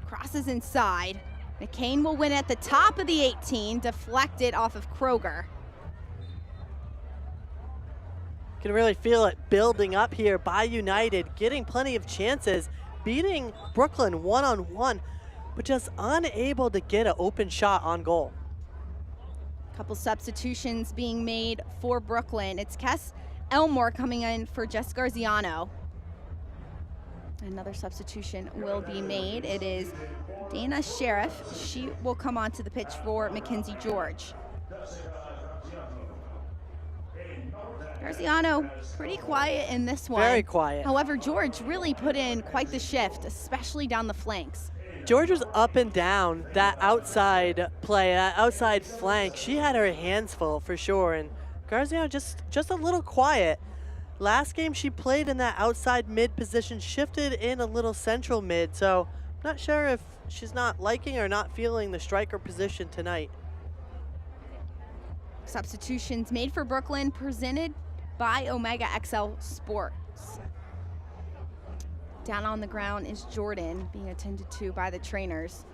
crosses inside. McCain will win at the top of the 18, deflected off of Kroger. Can really feel it building up here by United, getting plenty of chances, beating Brooklyn one-on-one, but just unable to get an open shot on goal. Couple substitutions being made for Brooklyn. It's Kess Elmore coming in for Jess Garziano. Another substitution will be made. It is Dana Sheriff. She will come onto the pitch for Mackenzie George. Garziano, pretty quiet in this one. Very quiet. However, George really put in quite the shift, especially down the flanks. George was up and down that outside play, that outside flank. She had her hands full for sure, and Garziano just a little quiet. Last game she played in that outside mid position, shifted in a little central mid, so I'm not sure if she's not liking or not feeling the striker position tonight. Substitutions made for Brooklyn, presented by Omega XL Sports. Down on the ground is Jordan, being attended to by the trainers.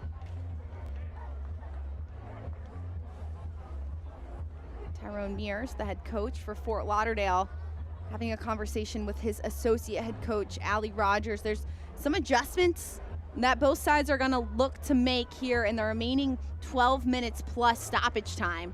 Tyrone Mears, the head coach for Fort Lauderdale, having a conversation with his associate head coach, Allie Rogers. There's some adjustments that both sides are gonna look to make here in the remaining 12 minutes plus stoppage time.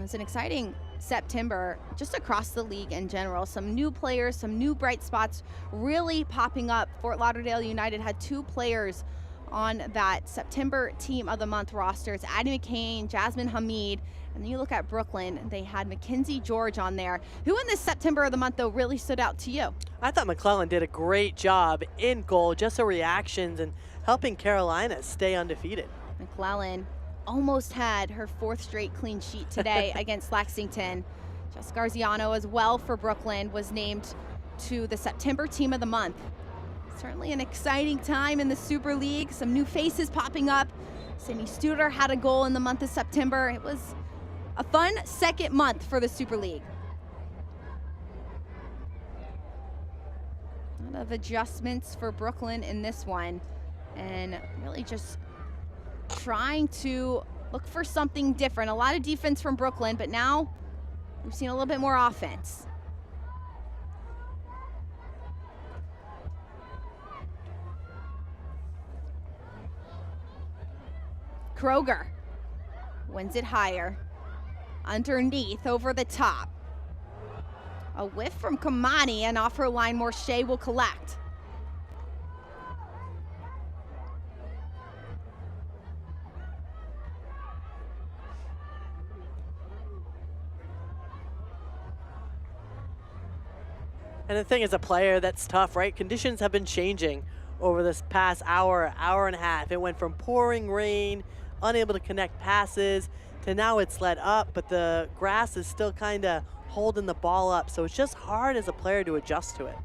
It's an exciting September just across the league in general. Some new players, some new bright spots really popping up. Fort Lauderdale United had 2 players on that September Team of the Month roster. It's Addie McCain, Jasmine Hamid, and then you look at Brooklyn, they had Mackenzie George on there. Who in this September of the Month, though, really stood out to you? I thought McClellan did a great job in goal, just her reactions and helping Carolina stay undefeated. McClellan almost had her 4th straight clean sheet today against Lexington. Jess Garziano as well for Brooklyn was named to the September Team of the Month. Certainly an exciting time in the Super League. Some new faces popping up. Sydney Studer had a goal in the month of September. It was a fun 2nd month for the Super League. A lot of adjustments for Brooklyn in this one, and really just trying to look for something different. A lot of defense from Brooklyn, but now we've seen a little bit more offense. Kroger wins it higher. Underneath, over the top. A whiff from Kamani, and off her line, Morshea will collect. And the thing is, a player that's tough, right? Conditions have been changing over this past hour and a half. It went from pouring rain, unable to connect passes, to now it's let up, but the grass is still kind of holding the ball up, so it's just hard as a player to adjust to it.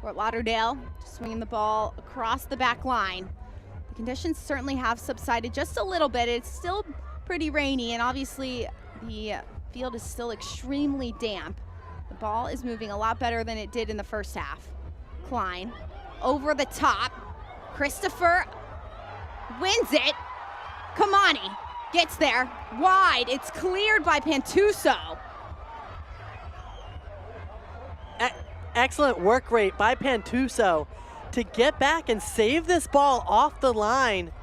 Fort Lauderdale just swinging the ball across the back line. The conditions certainly have subsided just a little bit. It's still pretty rainy, and obviously the field is still extremely damp. The ball is moving a lot better than it did in the first half. Klein over the top. Christopher wins it. Kamani gets there. Wide. It's cleared by Pantuso. Excellent work rate by Pantuso to get back and save this ball off the line.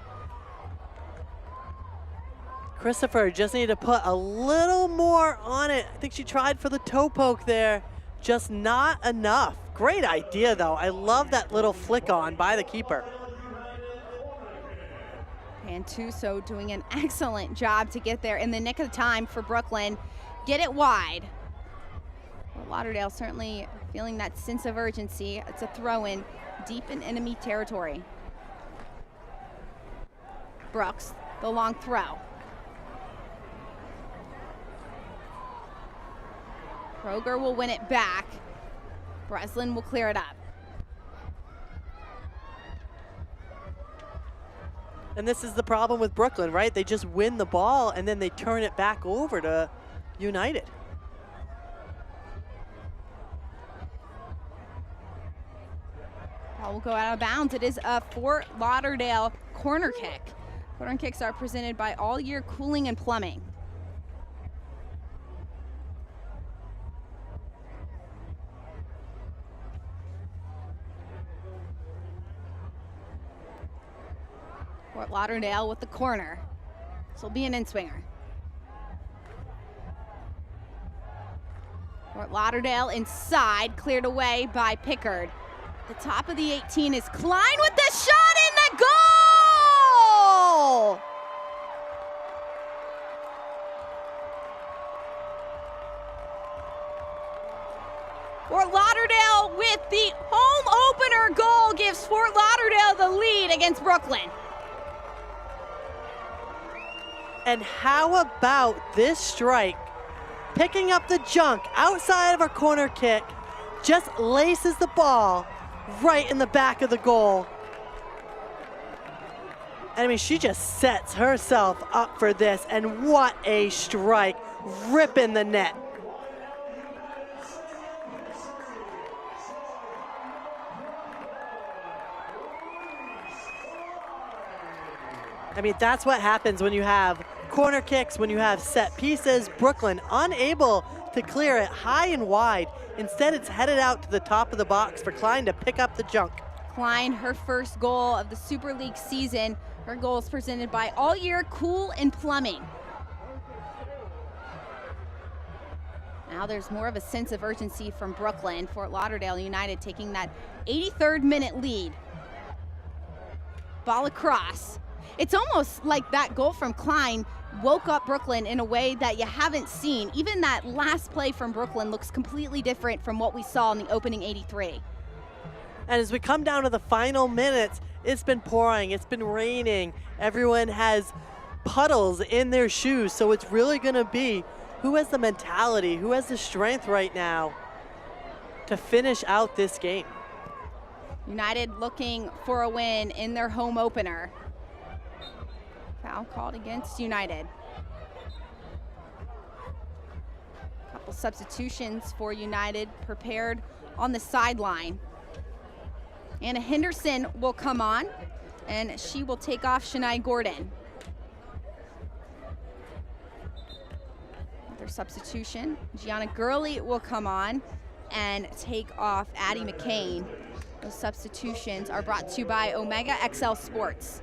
Christopher just needed to put a little more on it. I think she tried for the toe poke there, just not enough. Great idea though. I love that little flick on by the keeper. Pantuso doing an excellent job to get there in the nick of time for Brooklyn. Get it wide. Well, Lauderdale certainly feeling that sense of urgency. It's a throw-in deep in enemy territory. Brooks, the long throw. Kroger will win it back. Breslin will clear it up. And this is the problem with Brooklyn, right? They just win the ball and then they turn it back over to United. Ball will go out of bounds. It is a Fort Lauderdale corner kick. Corner kicks are presented by All Year Cooling and Plumbing. Fort Lauderdale with the corner. This will be an in-swinger. Fort Lauderdale inside, cleared away by Pickard. The top of the 18 is Klein with the shot in the goal! Fort Lauderdale with the home opener goal gives Fort Lauderdale the lead against Brooklyn. And how about this strike? Picking up the junk outside of our corner kick, just laces the ball right in the back of the goal. And I mean, she just sets herself up for this, and what a strike, ripping the net. I mean, that's what happens when you have corner kicks, when you have set pieces. Brooklyn unable to clear it high and wide. Instead, it's headed out to the top of the box for Klein to pick up the junk. Klein, her first goal of the Super League season. Her goal is presented by All Year Cool and Plumbing. Now there's more of a sense of urgency from Brooklyn. Fort Lauderdale United taking that 83rd minute lead. Ball across. It's almost like that goal from Klein woke up Brooklyn in a way that you haven't seen. Even that last play from Brooklyn looks completely different from what we saw in the opening 83. And as we come down to the final minutes, it's been pouring, it's been raining. Everyone has puddles in their shoes, so it's really gonna be who has the mentality, who has the strength right now to finish out this game. United looking for a win in their home opener. Foul called against United. Couple substitutions for United prepared on the sideline. Anna Henderson will come on, and she will take off Shania Gordon. Another substitution. Gianna Gurley will come on and take off Addie McCain. Those substitutions are brought to you by Omega XL Sports.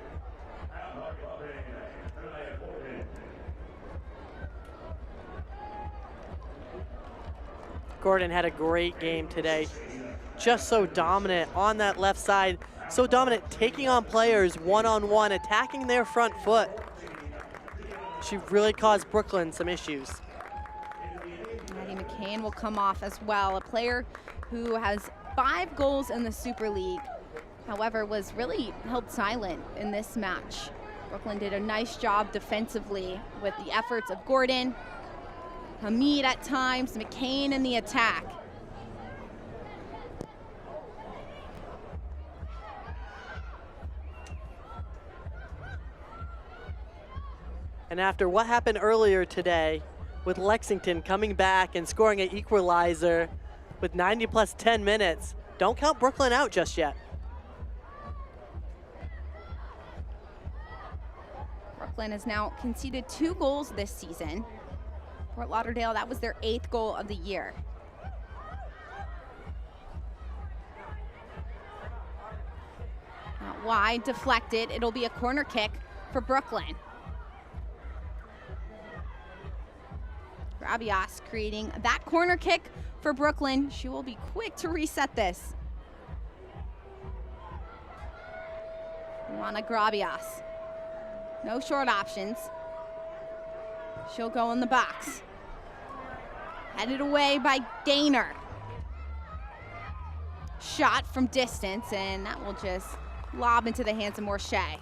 Gordon had a great game today. Just so dominant on that left side, so dominant, taking on players one-on-one, attacking their front foot. She really caused Brooklyn some issues. Maddie McCain will come off as well, a player who has 5 goals in the Super League. However, was really held silent in this match. Brooklyn did a nice job defensively with the efforts of Gordon, Hamid at times, McCain in the attack. And after what happened earlier today with Lexington coming back and scoring an equalizer with 90 plus 10 minutes, don't count Brooklyn out just yet. Brooklyn has now conceded 2 goals this season. Fort Lauderdale, that was their 8th goal of the year. Out wide, deflected. It'll be a corner kick for Brooklyn. Grabias creating that corner kick for Brooklyn. She will be quick to reset this. Juana Grabias. No short options. She'll go in the box. Headed away by Gaynor. Shot from distance, and that will just lob into the hands of Morche.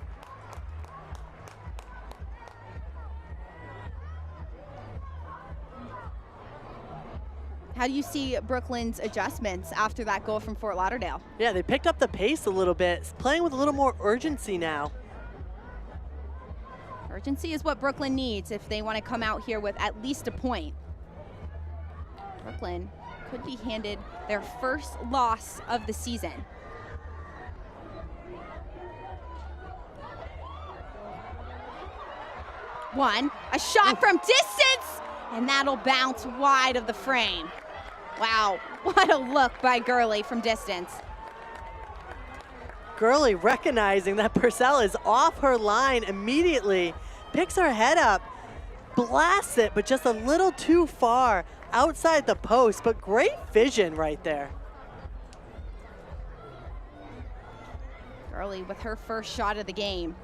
How do you see Brooklyn's adjustments after that goal from Fort Lauderdale? Yeah, they picked up the pace a little bit, playing with a little more urgency now. Urgency is what Brooklyn needs if they want to come out here with at least a point. Brooklyn could be handed their first loss of the season. A shot from distance, and that'll bounce wide of the frame. Wow, what a look by Gurley from distance. Gurley recognizing that Purcell is off her line immediately, picks her head up, blasts it, but just a little too far outside the post, but great vision right there. Gurley with her first shot of the game.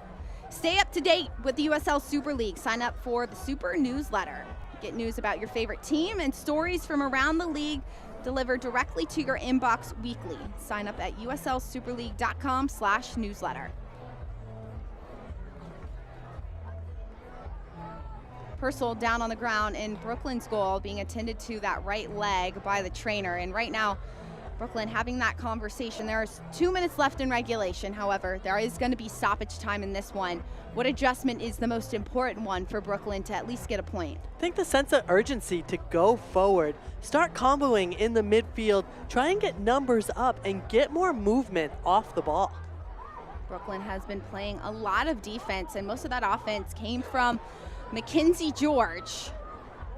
Stay up to date with the USL Super League. Sign up for the Super newsletter. Get news about your favorite team and stories from around the league delivered directly to your inbox weekly. Sign up at uslsuperleague.com/newsletter. Purcell down on the ground in Brooklyn's goal, being attended to that right leg by the trainer. And right now, Brooklyn having that conversation. There's 2 minutes left in regulation. However, there is going to be stoppage time in this one. What adjustment is the most important one for Brooklyn to at least get a point? I think the sense of urgency to go forward, start comboing in the midfield, try and get numbers up and get more movement off the ball. Brooklyn has been playing a lot of defense, and most of that offense came from Mackenzie George.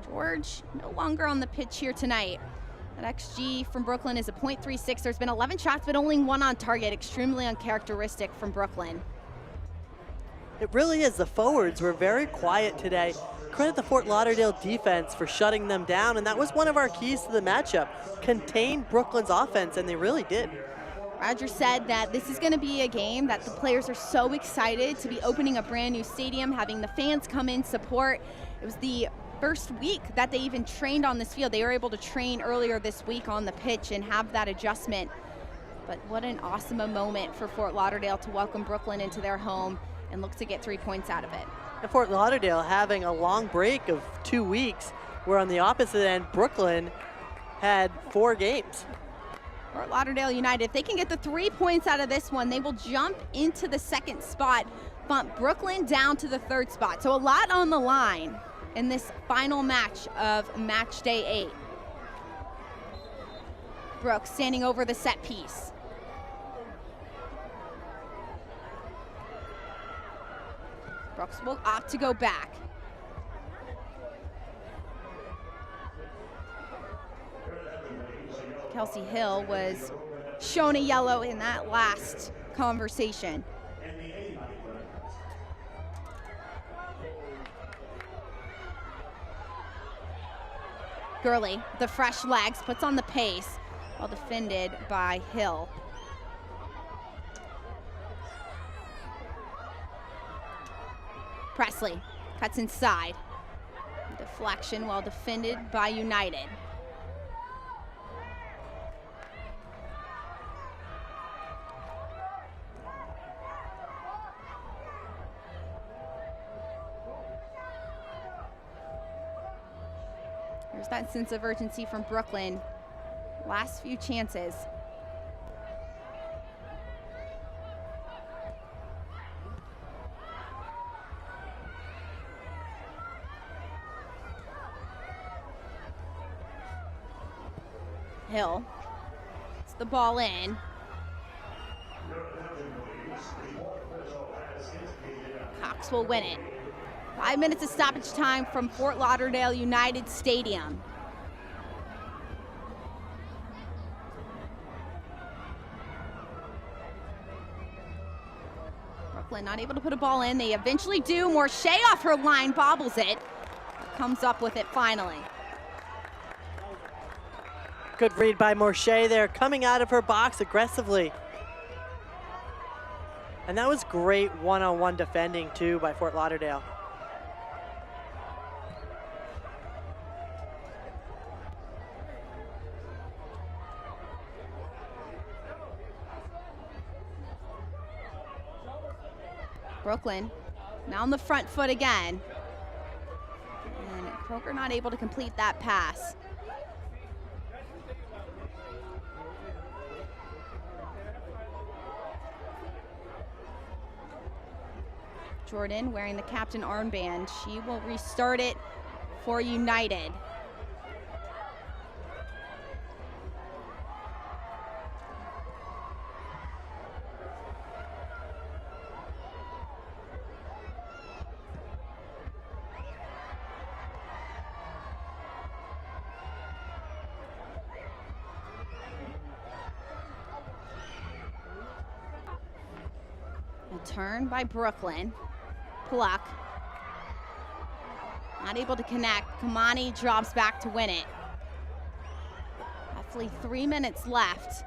George no longer on the pitch here tonight. That XG from Brooklyn is a .36. There's been 11 shots, but only 1 on target. Extremely uncharacteristic from Brooklyn. It really is. The forwards were very quiet today. Credit the Fort Lauderdale defense for shutting them down, and that was one of our keys to the matchup. Contain Brooklyn's offense, and they really did. Roger said that this is going to be a game that the players are so excited to be opening a brand new stadium, having the fans come in, support. It was the first week that they even trained on this field. They were able to train earlier this week on the pitch and have that adjustment. But what an awesome moment for Fort Lauderdale to welcome Brooklyn into their home and look to get 3 points out of it. And Fort Lauderdale having a long break of 2 weeks, where on the opposite end, Brooklyn had 4 games. Fort Lauderdale United, if they can get the 3 points out of this one, they will jump into the 2nd spot, bump Brooklyn down to the 3rd spot. So a lot on the line in this final match of match day 8. Brooks standing over the set piece. Brooks will opt to go back. Kelsey Hill was shown a yellow in that last conversation. Gurley, the fresh legs, puts on the pace, well defended by Hill. nicely. Cuts inside. Deflection well defended by United. There's that sense of urgency from Brooklyn. Last few chances. Hill. It's the ball in. Cox will win it. 5 minutes of stoppage time from Fort Lauderdale United Stadium. Brooklyn not able to put a ball in. They eventually do. Morshea off her line, bobbles it. Comes up with it finally. Good read by Morshea there, coming out of her box aggressively. And that was great one-on-one defending too by Fort Lauderdale. Brooklyn now on the front foot again. And Kroger not able to complete that pass. Jordan wearing the captain armband. She will restart it for United. A turn by Brooklyn. Pluck. Not able to connect. Kamani drops back to win it. Roughly 3 minutes left.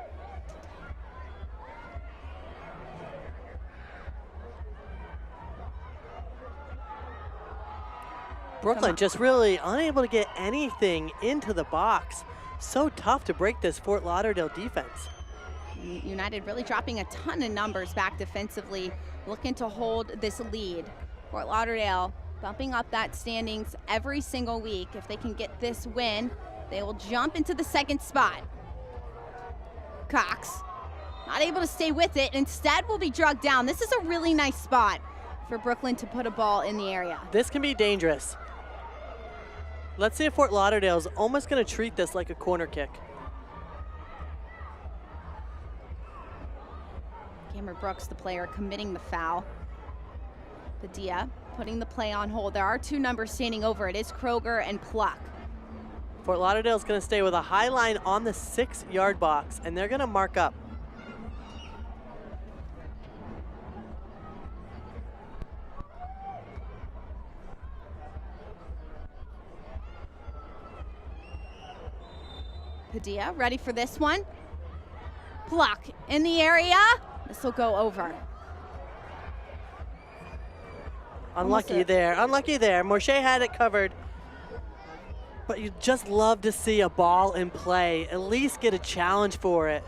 Brooklyn just really unable to get anything into the box. So tough to break this Fort Lauderdale defense. United really dropping a ton of numbers back defensively, looking to hold this lead. Fort Lauderdale bumping up that standings every single week. If they can get this win, they will jump into the second spot. Cox not able to stay with it, instead will be drugged down. This is a really nice spot for Brooklyn to put a ball in the area. This can be dangerous. Let's see if Fort Lauderdale is almost going to treat this like a corner kick. Cameron Brooks, the player, committing the foul. Padilla putting the play on hold. There are two numbers standing over. It is Kroger and Pluck. Fort Lauderdale is going to stay with a high line on the 6-yard box, and they're going to mark up. Padilla ready for this one. Pluck in the area. This will go over. Unlucky there, unlucky there. Morshea had it covered. But you just love to see a ball in play, at least get a challenge for it.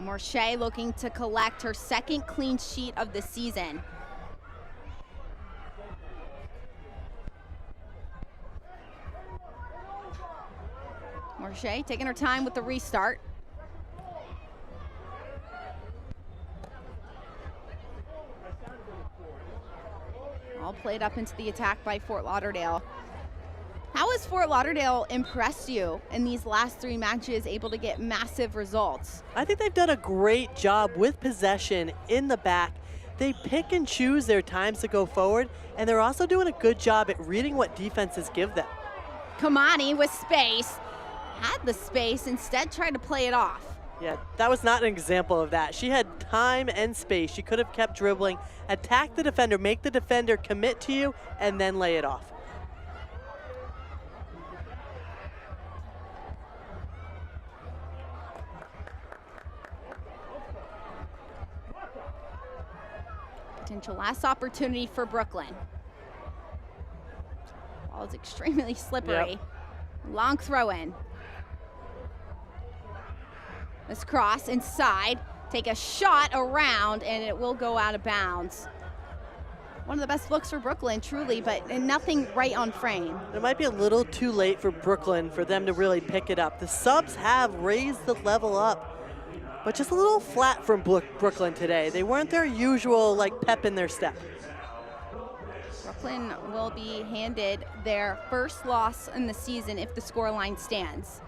Morshea looking to collect her second clean sheet of the season. Morshea taking her time with the restart. All played up into the attack by Fort Lauderdale. How has Fort Lauderdale impressed you in these last 3 matches, able to get massive results? I think they've done a great job with possession in the back. They pick and choose their times to go forward, and they're also doing a good job at reading what defenses give them. Kamani with space, had the space, instead tried to play it off. Yeah, that was not an example of that. She had time and space. She could have kept dribbling, attack the defender, make the defender commit to you, and then lay it off. Potential last opportunity for Brooklyn. Ball is extremely slippery. Yep. Long throw in. This cross inside. Take a shot around, and it will go out of bounds. One of the best looks for Brooklyn, truly, but nothing right on frame. It might be a little too late for Brooklyn for them to really pick it up. The subs have raised the level up, but just a little flat from Brooklyn today. They weren't their usual, like, pep in their step. Brooklyn will be handed their first loss in the season if the scoreline stands.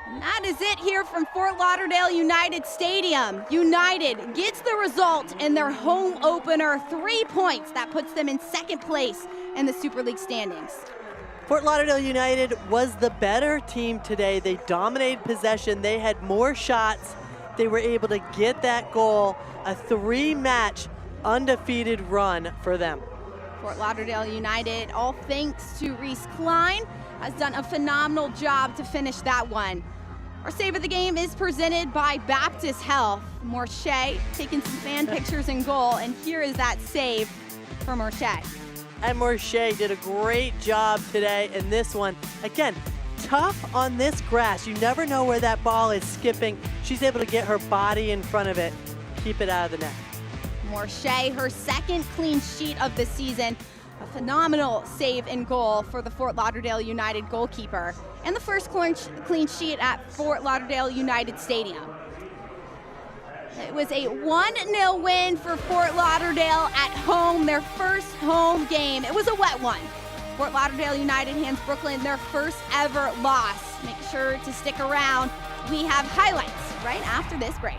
And that is it here from Fort Lauderdale United Stadium. United gets the result in their home opener, 3 points. That puts them in second place in the Super League standings. Fort Lauderdale United was the better team today. They dominated possession. They had more shots. They were able to get that goal, a 3-match undefeated run for them. Fort Lauderdale United, all thanks to Reese Klein, has done a phenomenal job to finish that one. Our save of the game is presented by Baptist Health. Morshea taking some fan pictures in goal, and here is that save for Morshea. And Morshea did a great job today in this one. Again, tough on this grass. You never know where that ball is skipping. She's able to get her body in front of it, keep it out of the net. Morshea, her second clean sheet of the season. A phenomenal save and goal for the Fort Lauderdale United goalkeeper. And the first clean sheet at Fort Lauderdale United Stadium. It was a 1-0 win for Fort Lauderdale at home, their first home game. It was a wet one. Fort Lauderdale United hands Brooklyn their first ever loss. Make sure to stick around. We have highlights right after this break.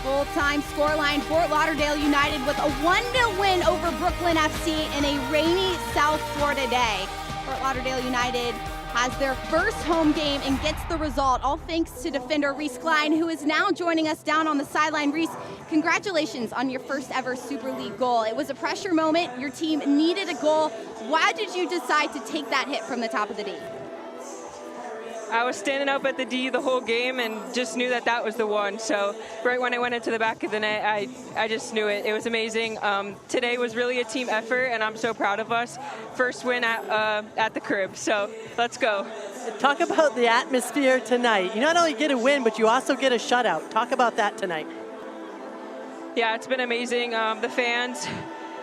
Full-time scoreline, Fort Lauderdale United with a 1-0 win over Brooklyn FC in a rainy South Florida day. Fort Lauderdale United has their first home game and gets the result, all thanks to defender Reese Klein, who is now joining us down on the sideline. Reese, congratulations on your first ever Super League goal. It was a pressure moment. Your team needed a goal. Why did you decide to take that hit from the top of the D? I was standing up at the D the whole game and just knew that that was the one. So right when I went into the back of the net, I just knew it. It was amazing. Today was really a team effort, and I'm so proud of us. First win at the crib, so let's go. Talk about the atmosphere tonight. You not only get a win, but you also get a shutout. Talk about that tonight. Yeah, it's been amazing. The fans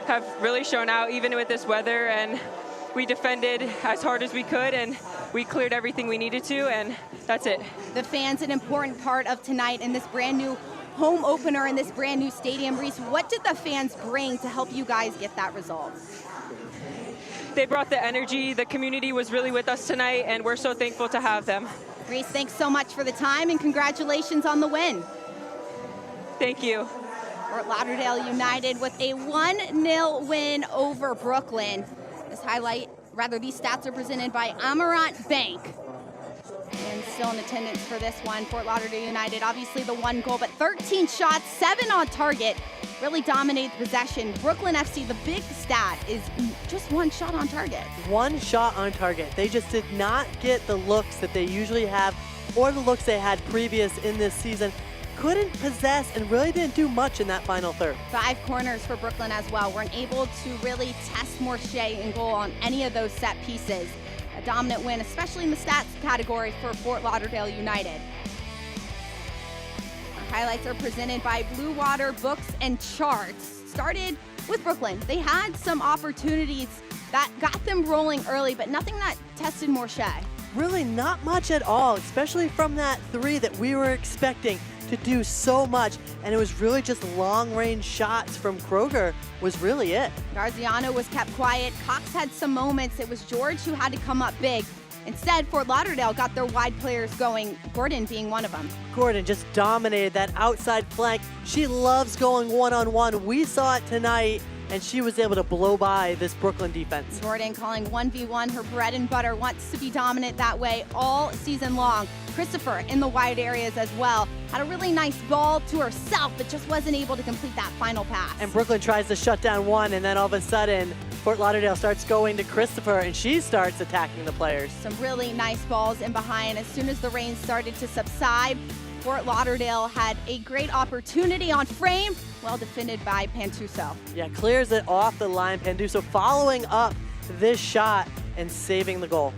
have really shown out, even with this weather, and we defended as hard as we could, and we cleared everything we needed to, and that's it. The fans, an important part of tonight in this brand new home opener in this brand new stadium. Reese, what did the fans bring to help you guys get that result? They brought the energy. The community was really with us tonight, and we're so thankful to have them. Reese, thanks so much for the time, and congratulations on the win. Thank you. Fort Lauderdale United with a 1-0 win over Brooklyn. These stats are presented by Amarant Bank. And still in attendance for this one, Fort Lauderdale United, obviously the 1 goal, but 13 shots, 7 on target, really dominated possession. Brooklyn FC, the big stat is just 1 shot on target. 1 shot on target. They just did not get the looks that they usually have or the looks they had previous in this season. Couldn't possess and really didn't do much in that final third. 5 corners for Brooklyn as well. Weren't able to really test Morche in goal on any of those set pieces. A dominant win, especially in the stats category for Fort Lauderdale United. Our highlights are presented by Blue Water Books and Charts. Started with Brooklyn. They had some opportunities that got them rolling early, but nothing that tested Morche. Really not much at all, especially from that 3 that we were expecting to do so much, and it was really just long-range shots from Kroger was really it. Garziano was kept quiet. Cox had some moments. It was George who had to come up big. Instead, Fort Lauderdale got their wide players going, Gordon being one of them. Gordon just dominated that outside flank. She loves going one-on-one. We saw it tonight, and she was able to blow by this Brooklyn defense. Jordan calling 1v1 her bread and butter, wants to be dominant that way all season long. Christopher in the wide areas as well. Had a really nice ball to herself, but just wasn't able to complete that final pass. And Brooklyn tries to shut down one, and then all of a sudden, Fort Lauderdale starts going to Christopher, and she starts attacking the players. Some really nice balls in behind. As soon as the rain started to subside, Fort Lauderdale had a great opportunity on frame, well defended by Pantuso. Yeah, clears it off the line. Pantuso following up this shot and saving the goal.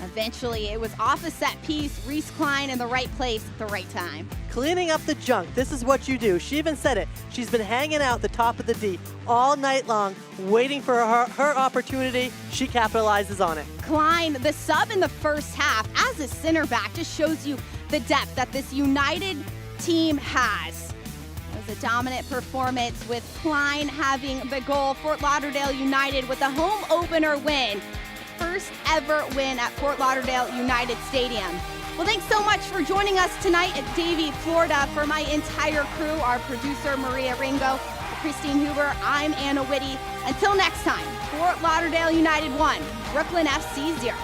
Eventually, it was off a set piece, Reese Klein in the right place at the right time. Cleaning up the junk, this is what you do. She even said it. She's been hanging out the top of the D all night long, waiting for her opportunity. She capitalizes on it. Klein, the sub in the first half, as a center back, just shows you the depth that this United team has. It was a dominant performance with Klein having the goal. Fort Lauderdale United with a home opener win. First ever win at Fort Lauderdale United Stadium. Well, thanks so much for joining us tonight at Davie, Florida. For my entire crew, our producer Maria Ringo, Christine Huber, I'm Anna Whitty. Until next time, Fort Lauderdale United 1, Brooklyn FC 0.